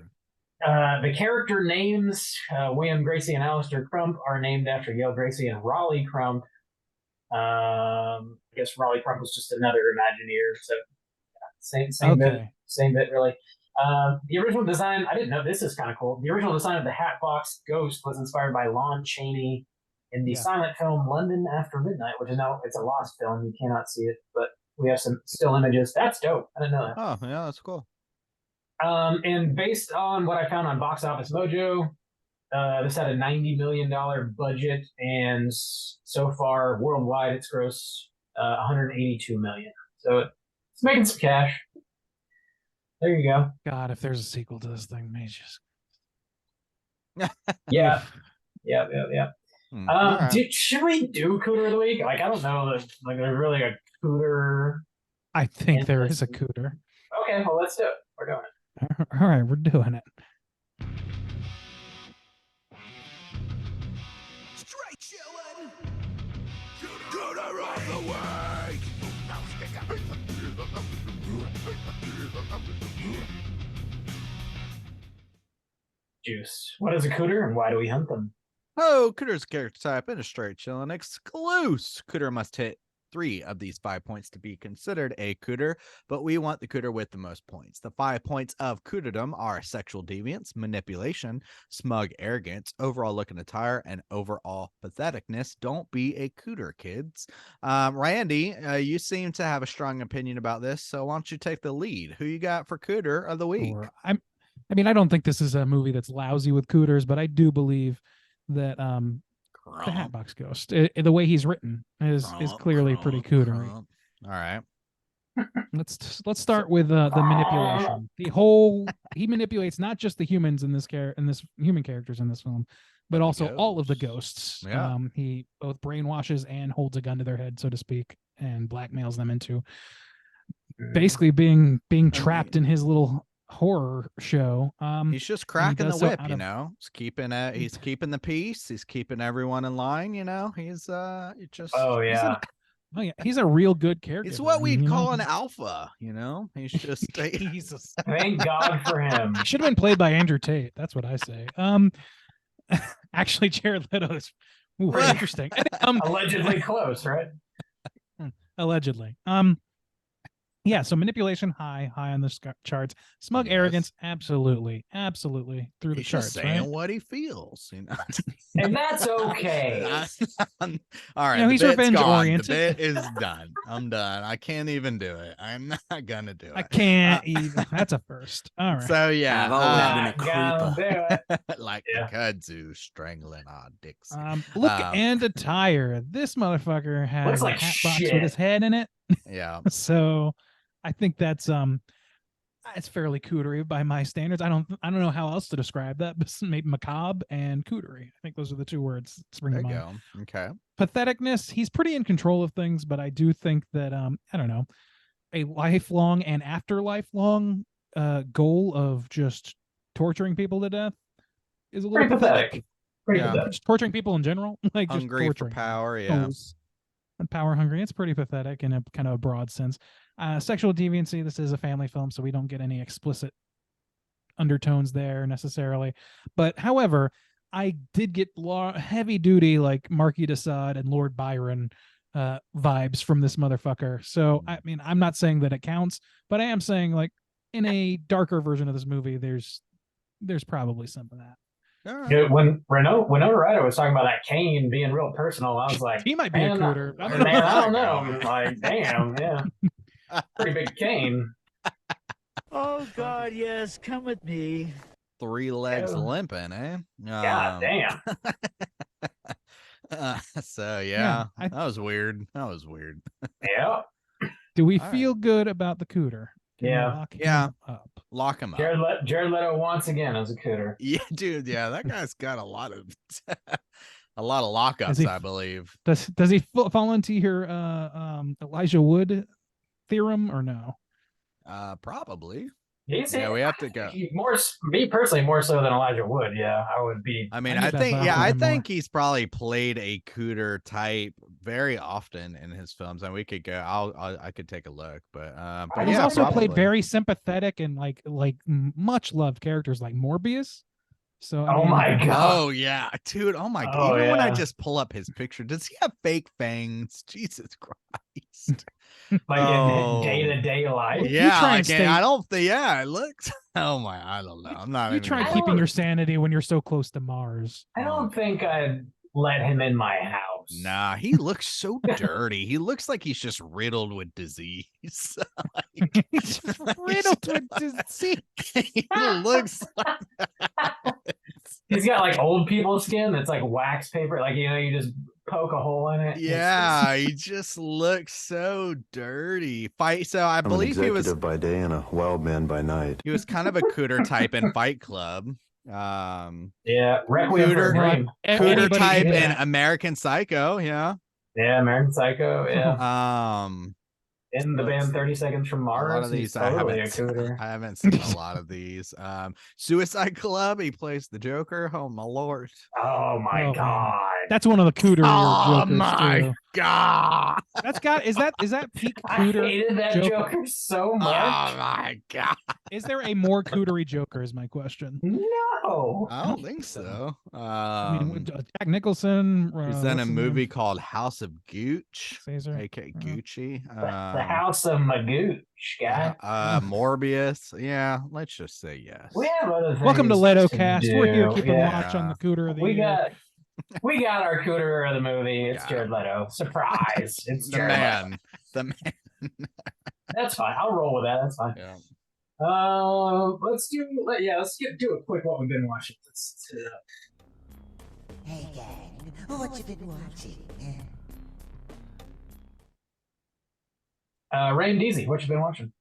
character names, William Gracie and Alistair Crump, are named after Yale Gracie and Raleigh Crump. I guess Raleigh Crump was just another Imagineer, so same bit really. The original design, I didn't know, this is kind of cool. The original design of the Hatbox Ghost was inspired by Lon Chaney in the silent film London After Midnight, which is now, it's a lost film. You cannot see it, but we have some still images. That's dope. I didn't know that. Oh, yeah, that's cool. And based on what I found on Box Office Mojo, this had a $90 million budget, and so far worldwide it's grossed $182 million. So it's making some cash. There you go. God, if there's a sequel to this thing, may just Yeah. Yeah. All right. Should we do Cooter of the Week? Like, I don't know that like there's really a Cooter. I think there is a cooter. Okay, well let's do it. We're doing it. All right, we're doing it. Straight chillin'. Cooter of the week. Juice. What is a Cooter and why do we hunt them? Oh, Cooter's character type in a straight chillin' exclusive. Cooter must hit 3 of these 5 points to be considered a Cooter, but we want the Cooter with the most points. The 5 points of Cooterdom are sexual deviance, manipulation, smug arrogance, overall look and attire, and overall patheticness. Don't be a Cooter, kids. Randy, you seem to have a strong opinion about this, so why don't you take the lead? Who you got for Cooter of the week? Or I mean, I don't think this is a movie that's lousy with cooters, but I do believe that the Hatbox Ghost, the way he's written, is clearly pretty cootery. All right. Let's start with the manipulation. He manipulates not just the humans in this human characters in this film, but also all of the ghosts. Yeah. He both brainwashes and holds a gun to their head, so to speak, and blackmails them into basically being trapped in his little horror show. He's just cracking the does so whip, out you of- know. He's keeping the peace. He's keeping everyone in line, you know. He's just Oh yeah. Oh yeah, he's a real good character. He's what I mean, we'd you call know? an alpha, you know. He's just Jesus. Thank God for him. Should have been played by Andrew Tate. That's what I say. Actually, Jared Leto is interesting. Allegedly close, right? Allegedly. Yeah, so manipulation high on the charts. Smug Yes. arrogance, absolutely through the he's charts. just saying Right? what he feels, you know. And that's okay. All right, You know, the he's bit's revenge-oriented. gone. The bit is done. I'm done. I can't even do it. I'm not gonna do it. I can't even. That's a first. All right. So yeah, I've always been a Not gonna do it. like Yeah. kudzu strangling our dicks. Look Um, and attire. This motherfucker has Looks a like hat box shit. with his head in it. Yeah, So I think that's it's fairly cootery by my standards. I don't know how else to describe that, but maybe macabre and cootery. I think those are the two words that spring there to you mind. go. Okay. Patheticness, he's pretty in control of things, but I do think that I don't know, a lifelong and after lifelong goal of just torturing people to death is a little Pretty pathetic. Pretty Yeah. pathetic. Just torturing people in general, like just Hungry for torturing them. power. Yeah. Hoes and power hungry. It's pretty pathetic in a kind of a broad sense. Sexual deviancy. This is a family film, so we don't get any explicit undertones there necessarily. But however, I did get heavy duty like Marquis de Sade and Lord Byron vibes from this motherfucker. So I mean, I'm not saying that it counts, but I am saying like in a darker version of this movie, there's probably some of that. All right. Dude, when Winona Ryder was talking about that cane being real personal, I was like, He might be a man, cooter. I don't man, know. I don't know. Like, damn, yeah. Pretty big cane. Oh God, yes, come with me. 3 legs Yeah. limping, eh? God damn. So yeah, I- that was weird. That was weird. Yeah. Do we All right. feel good about the cooter? Can we Yeah. lock him Yeah. up? Lock him up. Jared Leto once again as a cooter. Yeah, dude. Yeah, that guy's got a lot of lockups, Is he- I believe. Does he fall into your Elijah Wood theorem or no? Probably. He's Yeah, we have to go. Me personally, more so than Elijah Wood. Yeah, I would be. I mean, I I get that think, vibe yeah, from I him more. think he's probably played a cooter type very often in his films, and we could go. I could take a look, but He's yeah, also played probably. very sympathetic and like much loved characters like Morbius. So I Oh mean, my God. Oh yeah, dude. Oh my god. Oh, Even when I yeah. just pull up his picture, does he have fake fangs? Jesus Christ. Like Oh. in day-to-day life. You Yeah, try and like, stay- I don't think. Yeah, it looks. Oh my, I don't know. I'm not. You even try gonna- keeping your sanity when you're so close to Mars. I don't think I'd let him in my house. Nah, he looks so dirty. He looks like he's just riddled with disease. He's riddled with disease. He looks like He's got like old people skin that's like wax paper. Like, you just poke a hole in it. yeah, he just looks so dirty. So I I'm an believe he was executive by day and a wild man by night. kind of a cooter type in Fight Club. Yeah. Requiem for a Cooter- Dream. Cooter Everybody type did in that. American Psycho, yeah. Yeah, American Psycho. Yeah. In the band 30 Seconds from A Mars. lot of he's these I totally haven't, a cooter. I haven't seen a lot of these. Suicide Club, he plays the Joker. Oh my lord! Oh my Oh, man. God. That's one of the cooter Oh jokers my too. god! That's got is that peak I cooter? hated that Joker. Joker so much. Oh my god! Is there a more cootery Joker? Is my question. No. I don't think so. I mean, Jack Nicholson. he's in what's a his movie name? called House of Gooch, Caesar. aka Gucci. The House of Magooch, guy. Morbius. Yeah, let's just say yes. We have other things. Welcome to Leto Cast. We're here do. keeping Yeah. watch on the cooter of the We year. got our cooter of the movie. It's Yeah. Jared Leto. Surprise. It's the Jared Leto. man. The man. That's fine. I'll roll with that. That's fine. Yeah. Let's do a quick what we've been watching. Let's hit it up. Hey gang, what you been watching? Ray Deasy, what you been watching?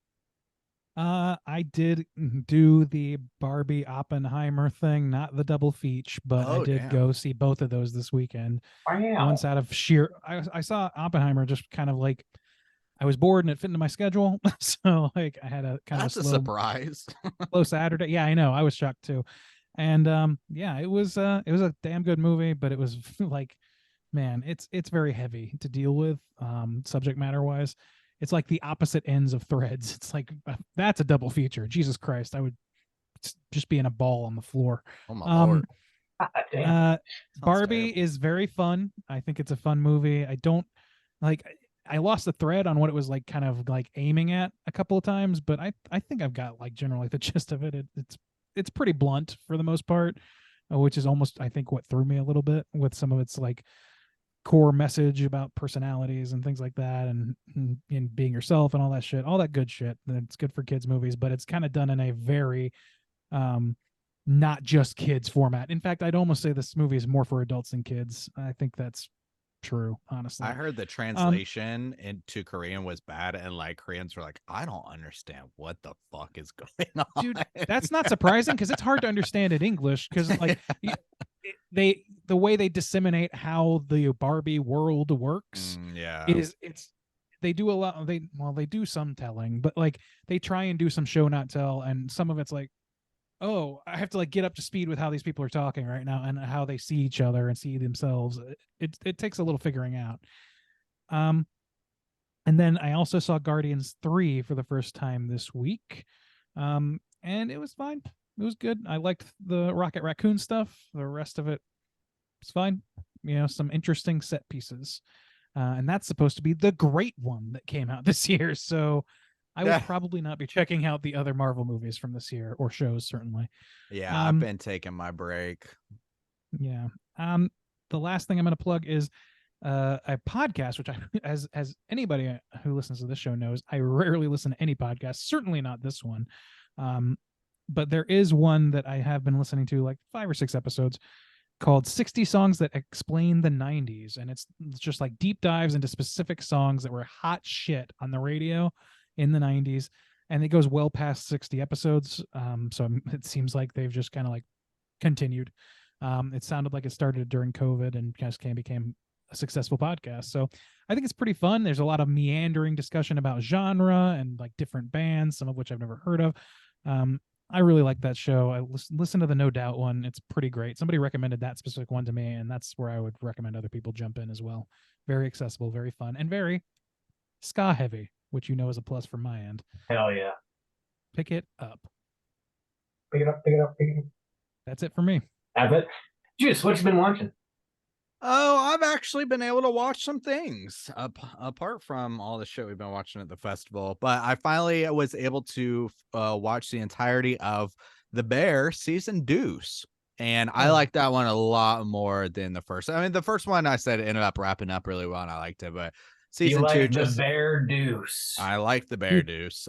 I did do the Barbie Oppenheimer thing, not the double feature, but I did go see both of those this weekend. Wow. Once out of sheer, I saw Oppenheimer just kind of like, I was bored and it fit into my schedule. So like I had a kind That's of a surprise. slow Saturday. Yeah, I know. I was shocked too. And yeah, it was a damn good movie, but it was like, man, it's very heavy to deal with, subject matter wise. It's like the opposite ends of Threads. It's like that's a double feature. Jesus Christ, I would just be in a ball on the floor. Oh my lord. Barbie is very fun. I think it's a fun movie. I don't like. I lost the thread on what it was like, kind of like aiming at a couple of times, but I think I've got like generally the gist of it. It's pretty blunt for the most part, which is almost I think what threw me a little bit with some of its like core message about personalities and things like that, and being yourself and all that shit, all that good shit. And it's good for kids movies, but it's kind of done in a very not just kids format. In fact, I'd almost say this movie is more for adults than kids. I think that's true, honestly. I heard the translation into Korean was bad, and like Koreans were like, I don't understand what the fuck is going on. Dude, that's not surprising because it's hard to understand in English because like the way they disseminate how the Barbie world works they do a lot. They do some telling, but like they try and do some show not tell, and some of it's like, oh, I have to like get up to speed with how these people are talking right now and how they see each other and see themselves. It takes a little figuring out. And then I also saw Guardians 3 for the first time this week. And it was fine. It was good. I liked the Rocket Raccoon stuff. The rest of it was fine. You know, some interesting set pieces. And that's supposed to be the great one that came out this year. So I would probably not be checking out the other Marvel movies from this year, or shows certainly. Yeah, I've been taking my break. Yeah. The last thing I'm going to plug is a podcast, which I, as anybody who listens to this show knows, I rarely listen to any podcast. Certainly not this one. But there is one that I have been listening to, like 5 or 6 episodes, called 60 Songs That Explain the 90s. And it's just like deep dives into specific songs that were hot shit on the radio in the 90s. And it goes well past 60 episodes. So it seems like they've just kind of like continued. It sounded like it started during COVID and just became a successful podcast. So I think it's pretty fun. There's a lot of meandering discussion about genre and like different bands, some of which I've never heard of. I really like that show. I listen to the No Doubt one. It's pretty great. Somebody recommended that specific one to me, and that's where I would recommend other people jump in as well. Very accessible, very fun, and very ska heavy, which you know is a plus from my end. Hell yeah. Pick it up. Pick it up, pick it up, pick it up. That's it for me. That's it. Juice, what you been watching? Oh, I've actually been able to watch some things apart from all the shit we've been watching at the festival. But I finally was able to watch the entirety of The Bear season Deuce. And I like that one a lot more than the first. I mean, the first one I said ended up wrapping up really well, and I liked it. But season 2, The Bear Deuce. I like The Bear Deuce.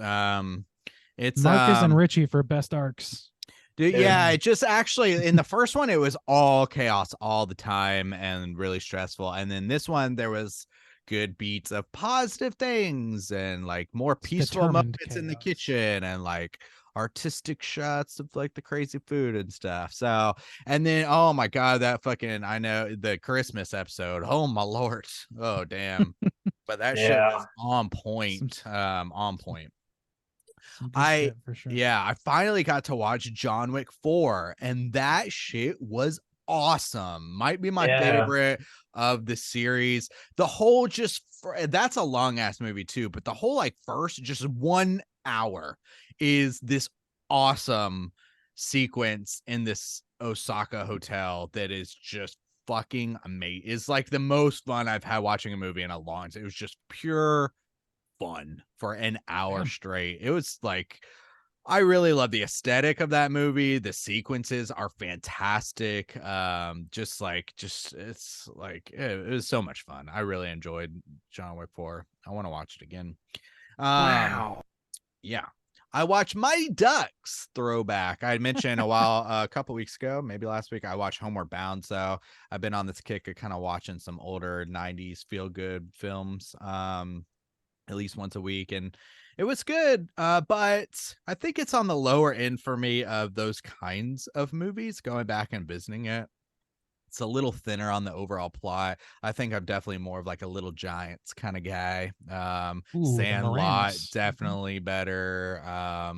It's Marcus and Richie for best arcs. Dude, yeah, it just actually in the first one it was all chaos all the time and really stressful, and then this one there was good beats of positive things and like more peaceful moments chaos in the kitchen and like artistic shots of like the crazy food and stuff. So, and then oh my god, that fucking, I know the Christmas episode, oh my lord, oh damn, but that shit was on point. On point. For sure. Yeah, I finally got to watch John Wick 4, and that shit was awesome. Might be my favorite of the series. The whole that's a long ass movie too, but the whole like first just 1 hour is this awesome sequence in this Osaka hotel that is just fucking amazing. It's like the most fun I've had watching a movie in a long time. It was just pure fun for an hour straight. It was like, I really love the aesthetic of that movie. The sequences are fantastic. It's like it was so much fun. I really enjoyed John Wick 4. I want to watch it again. Wow. Yeah. I watched Mighty Ducks throwback. I had mentioned a couple weeks ago, maybe last week, I watched Homeward Bound. So I've been on this kick of kind of watching some older 90s feel good films at least once a week. And it was good. But I think it's on the lower end for me of those kinds of movies, going back and visiting it. It's a little thinner on the overall plot. I think I'm definitely more of like a Little Giants kind of guy. Ooh, the Sandlot, Moranis. definitely better. I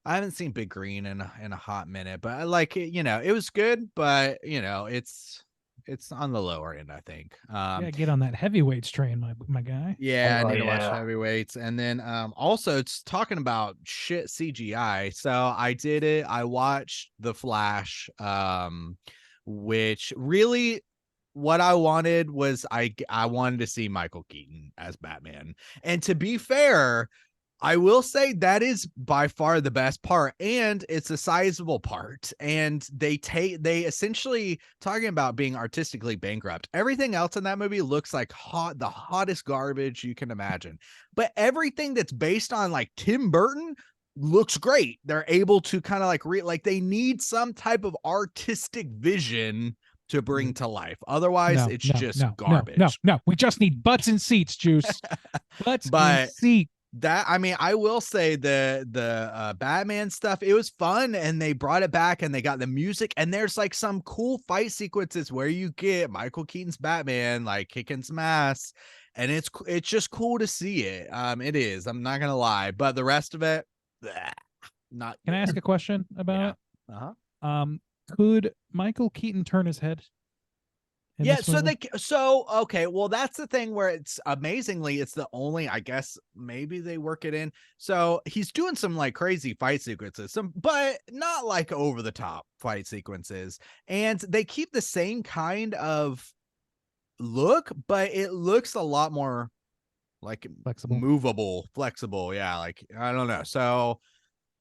haven't seen Big Green in a hot minute, but I like it. You know, it was good, but you know, it's on the lower end, I think. Yeah, get on that heavyweights train, my guy. Yeah, Oh, I need to watch yeah. Heavyweights. And then also it's talking about shit CGI. So I did it. I watched The Flash, which really what I wanted was I wanted to see Michael Keaton as Batman. And to be fair, I will say that is by far the best part, and it's a sizable part. And they essentially, talking about being artistically bankrupt, everything else in that movie looks like the hottest garbage you can imagine. But everything that's based on like Tim Burton looks great. They're able to kind of like they need some type of artistic vision to bring to life. Otherwise, it's just garbage. No. We just need butts and seats, Juice. Butts But and seats. that, I mean, I will say the Batman stuff, it was fun, and they brought it back, and they got the music, and there's like some cool fight sequences where you get Michael Keaton's Batman like kicking some ass, and it's just cool to see it. It is. I'm not gonna lie, but the rest of it, not. Can I ask a question about it? Uh-huh. Could Michael Keaton turn his head? Yeah, so okay, well, that's the thing where it's amazingly, it's the only, I guess maybe they work it in. So he's doing some like crazy fight sequences, but not like over the top fight sequences, and they keep the same kind of look, but it looks a lot more like flexible. Yeah, like I don't know. So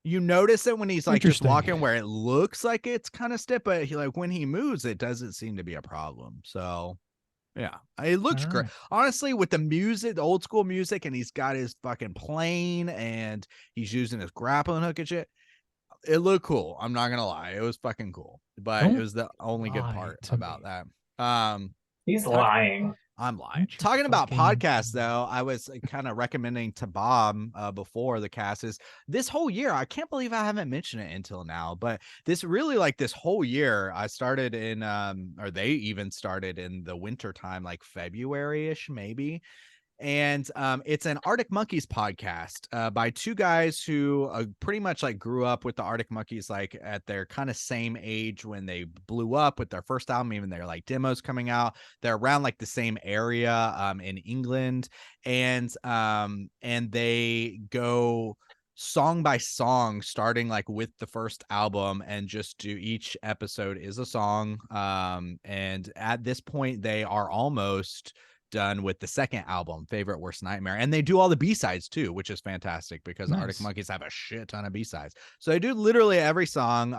you notice it when he's like just walking, where it looks like it's kind of stiff, but when he moves, it doesn't seem to be a problem. So yeah, it looks great. Honestly, with the music, the old school music, and he's got his fucking plane, and he's using his grappling hook and shit. It looked cool. I'm not gonna lie, it was fucking cool. But it was the only good part about that. He's lying. I'm lying. Talking about podcasts, though, I was kind of recommending to Bob before the cast is this whole year. I can't believe I haven't mentioned it until now, but this whole year, I started in, or they even started in the winter time, like February-ish, maybe. And it's an Arctic Monkeys podcast by two guys who pretty much like grew up with the Arctic Monkeys, like at their kind of same age when they blew up with their first album. Even their like demos coming out, they're around like the same area in England, and they go song by song, starting like with the first album, and just do each episode is a song. And at this point, they are almost done with the second album, Favorite Worst Nightmare, and they do all the B-sides too, which is fantastic because Arctic Monkeys have a shit ton of B-sides. So they do literally every song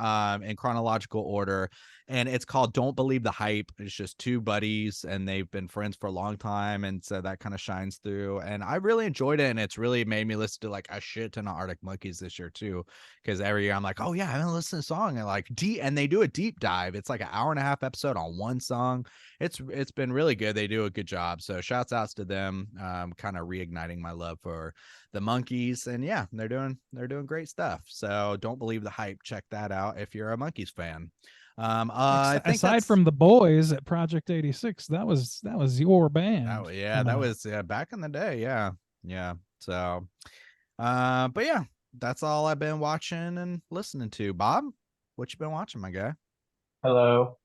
in chronological order, and it's called Don't Believe the Hype. It's just two buddies, and they've been friends for a long time, and so that kind of shines through, and I really enjoyed it, and it's really made me listen to like a shit ton of Arctic Monkeys this year too, because every year I'm like, oh yeah, I haven't listened to a song, and like and they do a deep dive. It's like an hour-and-a-half episode on one song. It's been really good. They do a good job, so shouts outs to them. Kind of reigniting my love for the Monkeys, and yeah, they're doing great stuff. So Don't Believe the Hype. Check that out if you're a Monkeys fan. I think aside from the boys at Project 86, that was your band. That was back in the day. Yeah. So, but yeah, that's all I've been watching and listening to. Bob, what you been watching, my guy? Hello.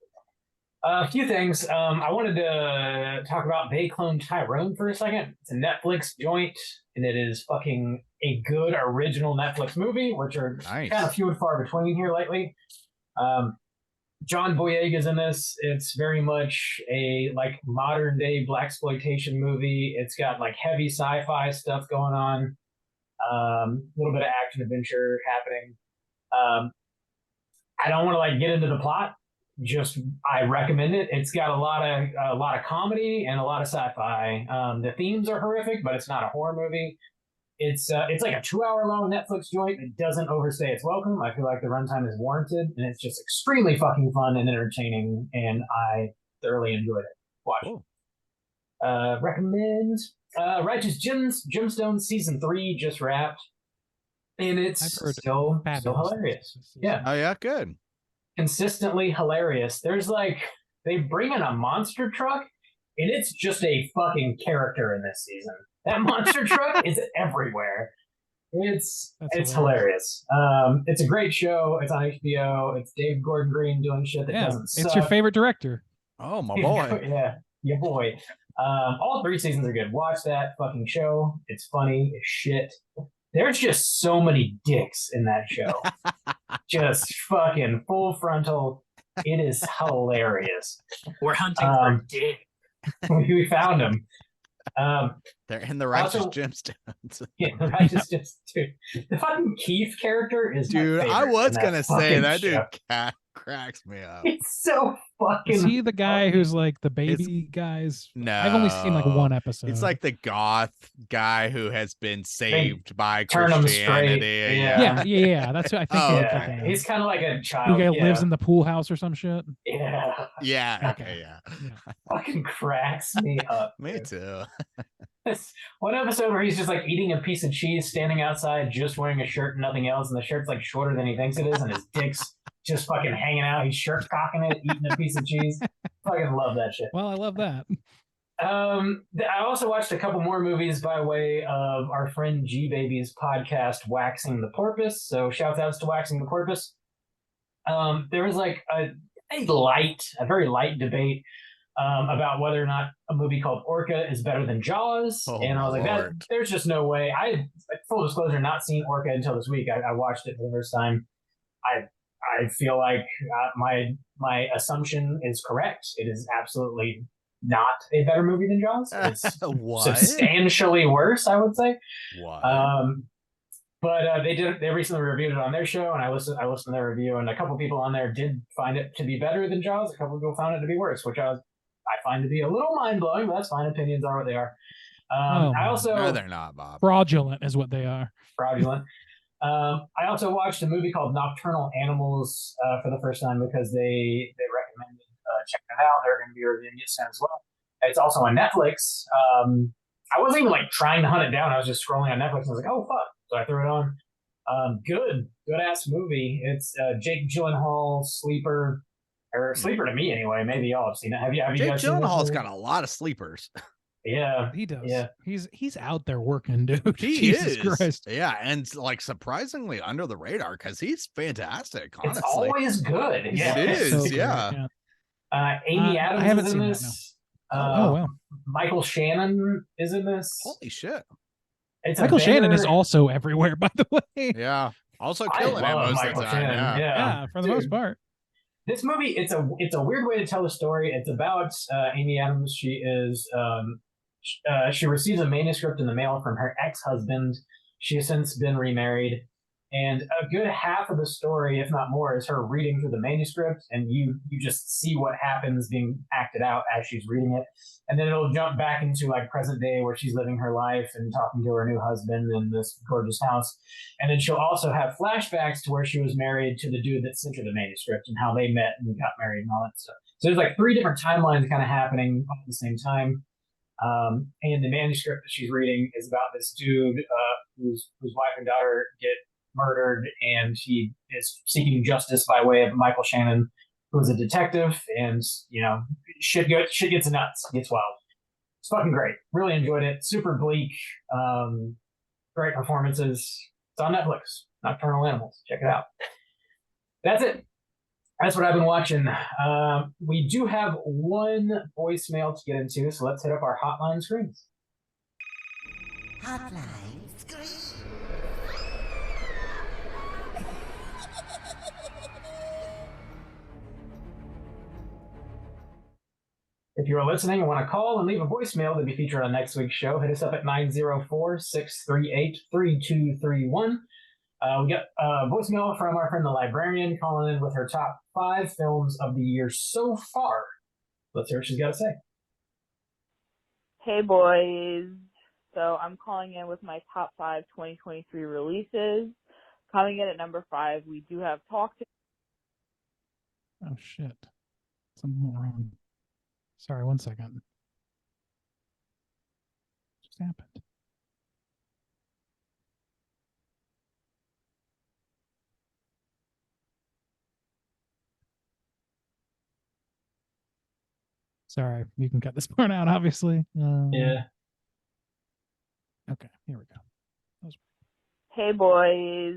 A few things. I wanted to talk about They Cloned Tyrone for a second. It's a Netflix joint, and it is fucking a good original Netflix movie, which are kind of few and far between here lately. John Boyega's in this. It's very much a like modern day blaxploitation movie. It's got like heavy sci-fi stuff going on, a little bit of action adventure happening. I don't want to like get into the plot. Just I recommend it. It's got a lot of comedy and a lot of sci-fi. The themes are horrific, but it's not a horror movie. It's like a 2-hour long Netflix joint. It doesn't overstay its welcome. I feel like the runtime is warranted, and it's just extremely fucking fun and entertaining, and I thoroughly enjoyed it. Watch. Cool. Recommend Righteous Gemstones season 3 just wrapped, and it's I've heard still fabulous hilarious. things. Yeah, Oh yeah, good. consistently hilarious. There's like they bring in a monster truck, and it's just a fucking character in this season. That monster truck is everywhere. It's hilarious. It's a great show. It's on HBO. It's Dave Gordon Green doing shit that doesn't suck. It's your favorite director. Oh my boy. Yeah, your boy. All 3 seasons are good. Watch that fucking show. It's funny as shit. There's just so many dicks in that show. Just fucking full frontal. It is hilarious. We're hunting for dick. We found them. They're in the Righteous Also- Gemstones. Yeah, the Righteous Gemstones. The fucking Keith character is my Dude, I favorite was in gonna say fucking that dude show. cracks me up. It's so fucking. Is he the guy who's like the baby guys? No, I've only seen like one episode. It's like the goth guy who has been saved by turn him Christianity. straight, yeah. That's what I think. Oh, you're okay. thinking. He's kind of like a The child. guy Yeah. lives in the pool house or some shit. Yeah, Yeah, okay, yeah. fucking cracks me up. Me dude. too. This one episode where he's just like eating a piece of cheese, standing outside, just wearing a shirt and nothing else, and the shirt's like shorter than he thinks it is, and his dick's just fucking hanging out. He's shirt cocking it, eating a piece of cheese. Fucking love that shit. Well, I love that. I also watched a couple more movies by way of our friend G Baby's podcast, Waxing the Porpoise. So shout outs to Waxing the Porpoise. There was like a very light debate about whether or not a movie called Orca is better than Jaws. Oh, and I was like, Lord. there's just no way. Full disclosure, not seen Orca until this week. I watched it for the first time. I feel like my assumption is correct. It is absolutely not a better movie than Jaws. It's What? substantially worse, I would say. What? But they recently reviewed it on their show, and I listened to their review, and a couple people on there did find it to be better than Jaws. A couple people found it to be worse, which I find to be a little mind blowing. But that's fine. Opinions are what they are. I also No, they're not, Bob. Fraudulent is what they are. fraudulent. I also watched a movie called Nocturnal Animals for the first time because they recommended checking it out. They're going to be reviewing it soon as well. It's also on Netflix. I wasn't even like trying to hunt it down. I was just scrolling on Netflix and I was like, oh fuck. So I threw it on. Good ass movie. It's Jake Gyllenhaal sleeper to me anyway. Maybe y'all have seen it. Have you Jake guys seen this Gyllenhaal's movie? got a lot of sleepers. Yeah, He does. Yeah. He's out there working, dude. He Jesus is. Christ. Yeah, and like surprisingly under the radar because he's fantastic. it's Honestly, always good. Yeah, It is, So good, yeah. Amy I Adams haven't is in seen that, this. Oh well. Michael Shannon is in this. Holy shit! It's a Michael Shannon is banger. also everywhere, by the way. Yeah, also I killing it love most Michael of the time. Shannon. Yeah. Yeah, for the most part. This movie, it's a weird way to tell the story. It's about Amy Adams. She is she receives a manuscript in the mail from her ex-husband. She has since been remarried, and a good half of the story, if not more, is her reading through the manuscript, and you just see what happens being acted out as she's reading it, and then it'll jump back into like present day where she's living her life and talking to her new husband in this gorgeous house, and then she'll also have flashbacks to where she was married to the dude that sent her the manuscript and how they met and got married and all that stuff. So there's like 3 different timelines kind of happening all at the same time. And the manuscript that she's reading is about this dude whose wife and daughter get murdered, and he is seeking justice by way of Michael Shannon, who is a detective, and shit gets nuts, gets wild. It's fucking great. Really enjoyed it. Super bleak. Great performances. It's on Netflix. Nocturnal Animals. Check it out. That's it. That's what I've been watching. We do have one voicemail to get into, so let's hit up our hotline screens. Hotline screen. If you're listening and want to call and leave a voicemail to be featured on next week's show, hit us up at 904-638-3231. We got a voicemail from our friend the librarian calling in with her top 5 films of the year so far. Let's hear what she's got to say. Hey boys, So I'm calling in with my top 5 2023 releases. Coming in at number 5, we do have Talk to. Oh shit. Something went wrong. Sorry, 1 second. What just happened? Sorry, you can cut this part out, obviously. Yeah. Okay, here we go. Hey boys.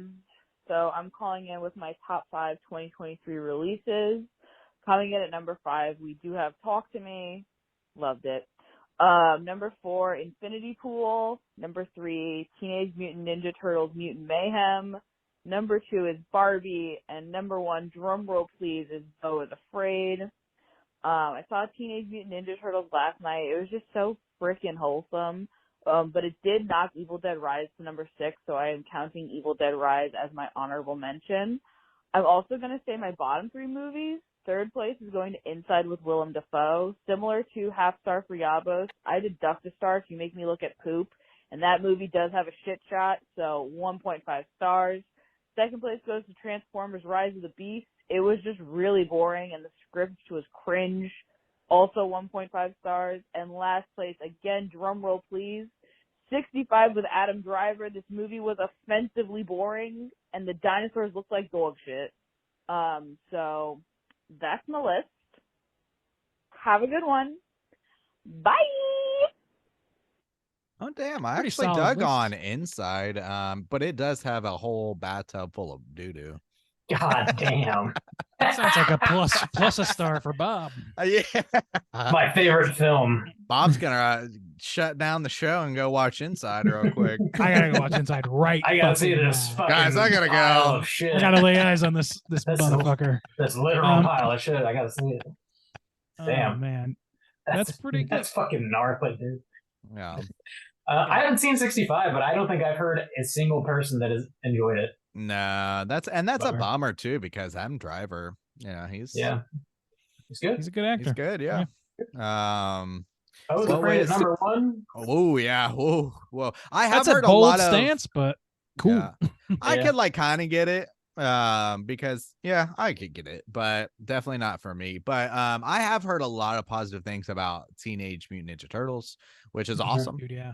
So I'm calling in with my top 5 2023 releases. Coming in at number 5, we do have Talk to Me. Loved it. Number 4, Infinity Pool. Number 3, Teenage Mutant Ninja Turtles Mutant Mayhem. Number 2 is Barbie. And number 1, drum roll please, is Beau is Afraid. I saw Teenage Mutant Ninja Turtles last night. It was just so freaking wholesome. But it did knock Evil Dead Rise to number 6, so I am counting Evil Dead Rise as my honorable mention. I'm also going to say my bottom 3 movies. Third place is going to Inside with Willem Dafoe. Similar to Half Star for Yabos, I deduct a star if you make me look at poop, and that movie does have a shit shot, so 1.5 stars. Second place goes to Transformers Rise of the Beast. It was just really boring, and the script was cringe. Also 1.5 stars. And last place, again, drum roll please, 65 with Adam Driver. This movie was offensively boring, and the dinosaurs looked like dog shit. So that's my list. Have a good one. Bye! Oh damn! I Pretty actually solid dug list. on Inside, but it does have a whole bathtub full of doo doo. God damn. Sounds like a plus a star for Bob. Yeah, My favorite film. Bob's gonna shut down the show and go watch Inside real quick. I gotta go watch Inside right. I gotta see fucking this now. fucking Guys, I gotta pile go. of shit. I gotta lay eyes on this That's motherfucker. This literal pile of shit. I gotta see it. Oh Damn. man, that's pretty good. That's fucking gnarly, dude. Yeah. I haven't seen 65, but I don't think I've heard a single person that has enjoyed it. No, that's a Bummer. bummer too because Adam Driver, he's He's good. He's a good actor. he's good, yeah. I was Well, afraid wait, of number 1. Oh yeah, whoa. I have That's a heard a bold lot of stance, but cool. Yeah. I Yeah. could like kind of get it because I could get it, but definitely not for me. But I have heard a lot of positive things about Teenage Mutant Ninja Turtles, which is awesome. Dude, yeah.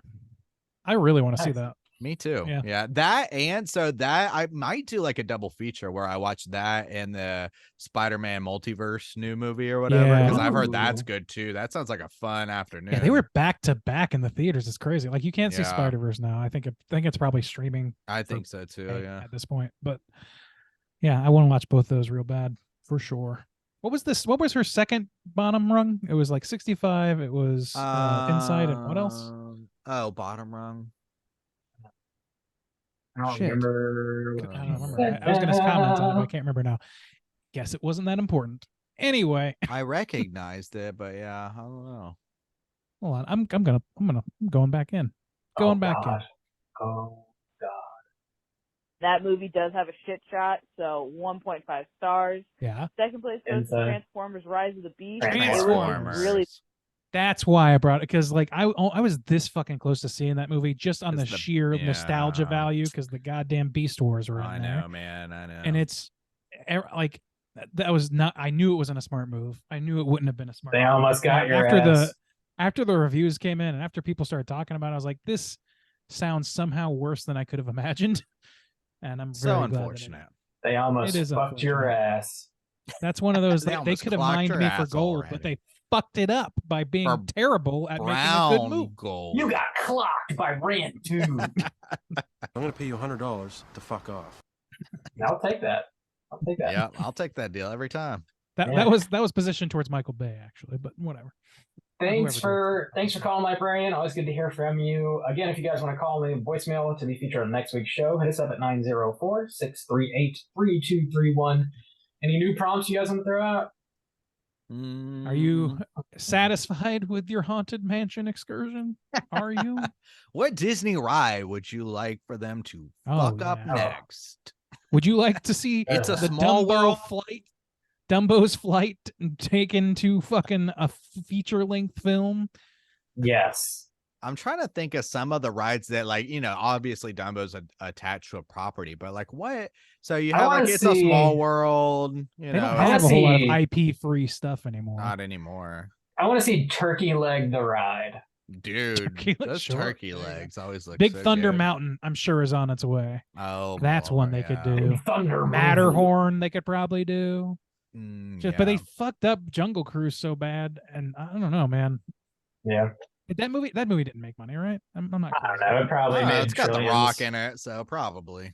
I really want to see Nice. that. Me too. Yeah. Yeah. That and so that I might do like a double feature where I watch that and the Spider-Man multiverse new movie or whatever. Yeah. Because I've heard that's Ooh. good too. That sounds like a fun afternoon. Yeah, they were back to back in the theaters. It's crazy. Like you can't see Yeah. Spider-Verse now. I think it's probably streaming I think so too. Yeah. at this point. But yeah, I want to watch both those real bad for sure. What was this? What was her second bottom rung? It was like 65. It was Inside and what else? Oh, bottom rung. I don't Shit. remember. I don't remember. I was going to comment on it, but I can't remember now. Guess it wasn't that important. Anyway, I recognized it, but yeah, I don't know. hold on. I'm going back in. Going back in. Oh, God. That movie does have a shit shot, so 1.5 stars. Yeah. Second place goes to Inside. Transformers Rise of the Beast. Transformers. It was really That's why I brought it, because like I was this fucking close to seeing that movie just on the It's the- sheer nostalgia yeah. value because the goddamn Beast Wars were in I there. know, man. I know. And it's like that was not. I knew it wasn't a smart move. I knew it wouldn't have been a smart. They move. almost got your after ass. after the reviews came in and after people started talking about it, I was like, this sounds somehow worse than I could have imagined. And I'm so very glad that unfortunate. They almost It is fucked your unfortunate. ass. that's one of those They they almost could have clocked mined your me for ass gold, but already. they fucked it up by being For terrible at making a good Brown move. gold. You got clocked by Rand 2. I'm gonna pay you $100 to fuck off. I'll take that. I'll take that. Yeah, I'll take that deal every time. Yeah. That was positioned towards Michael Bay actually, but whatever. Thanks Whoever for calling, Librarian. Always good to hear from you. Again, if you guys want to call me voicemail to be featured on next week's show, hit us up at 904-638-3231. Any new prompts you guys want to throw out? Are you satisfied with your haunted mansion excursion? Are you? What Disney ride would you like for them to Oh, fuck up yeah. next? Would you like to see It's a the small Dumbo world. flight? Dumbo's flight taken to fucking a feature-length film? Yes. I'm trying to think of some of the rides that, like, obviously Dumbo's attached to a property, but like what? So you I have wanna like It's a Small see- World. They don't I have a wanna whole lot see- of IP free stuff anymore. Not anymore, I want to see Turkey Leg the ride. dude. Turkey leg, Those sure. turkey legs always look Big so Thunder good. Mountain, I'm sure, is on its way. Oh, That's one they could yeah. do. Thunder Matterhorn, they could probably do. But they Yeah. fucked up Jungle Cruise so bad, and I don't know, man. Yeah. That movie didn't make money, right? I'm not. I don't know. It probably made It's got The trillions. Rock in it, so probably.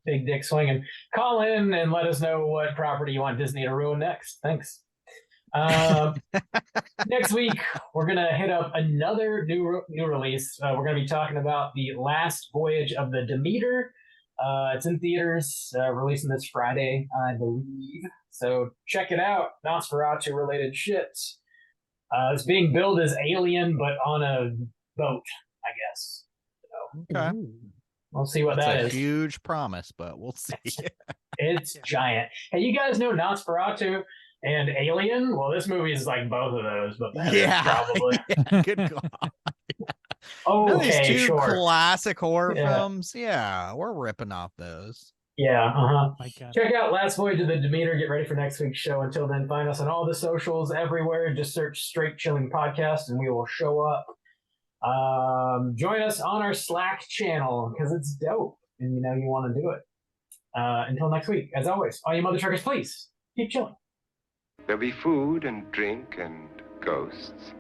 Big dick swinging. Call in and let us know what property you want Disney to ruin next. Thanks. Next week, we're going to hit up another new release. We're going to be talking about The Last Voyage of the Demeter. It's in theaters, releasing this Friday, I believe. So check it out. Nosferatu related shit. It's being billed as Alien, but on a boat, I guess. So, Okay. we'll see what That's that a is. huge promise, but we'll see. It's giant. Hey, you guys know Nosferatu and Alien? Well, this movie is like both of those, but better, Yeah. probably. Yeah, good call. Okay, These two sure. classic horror Yeah. films. Yeah, we're ripping off those. Yeah, My God. Check out Last Voyage of the Demeter. Get ready for next week's show. Until then, find us on all the socials everywhere. Just search Straight Chilling Podcast and we will show up. Join us on our Slack channel because it's dope and you know you want to do it. Until next week, as always, all you mother truckers, please keep chilling. There'll be food and drink and ghosts.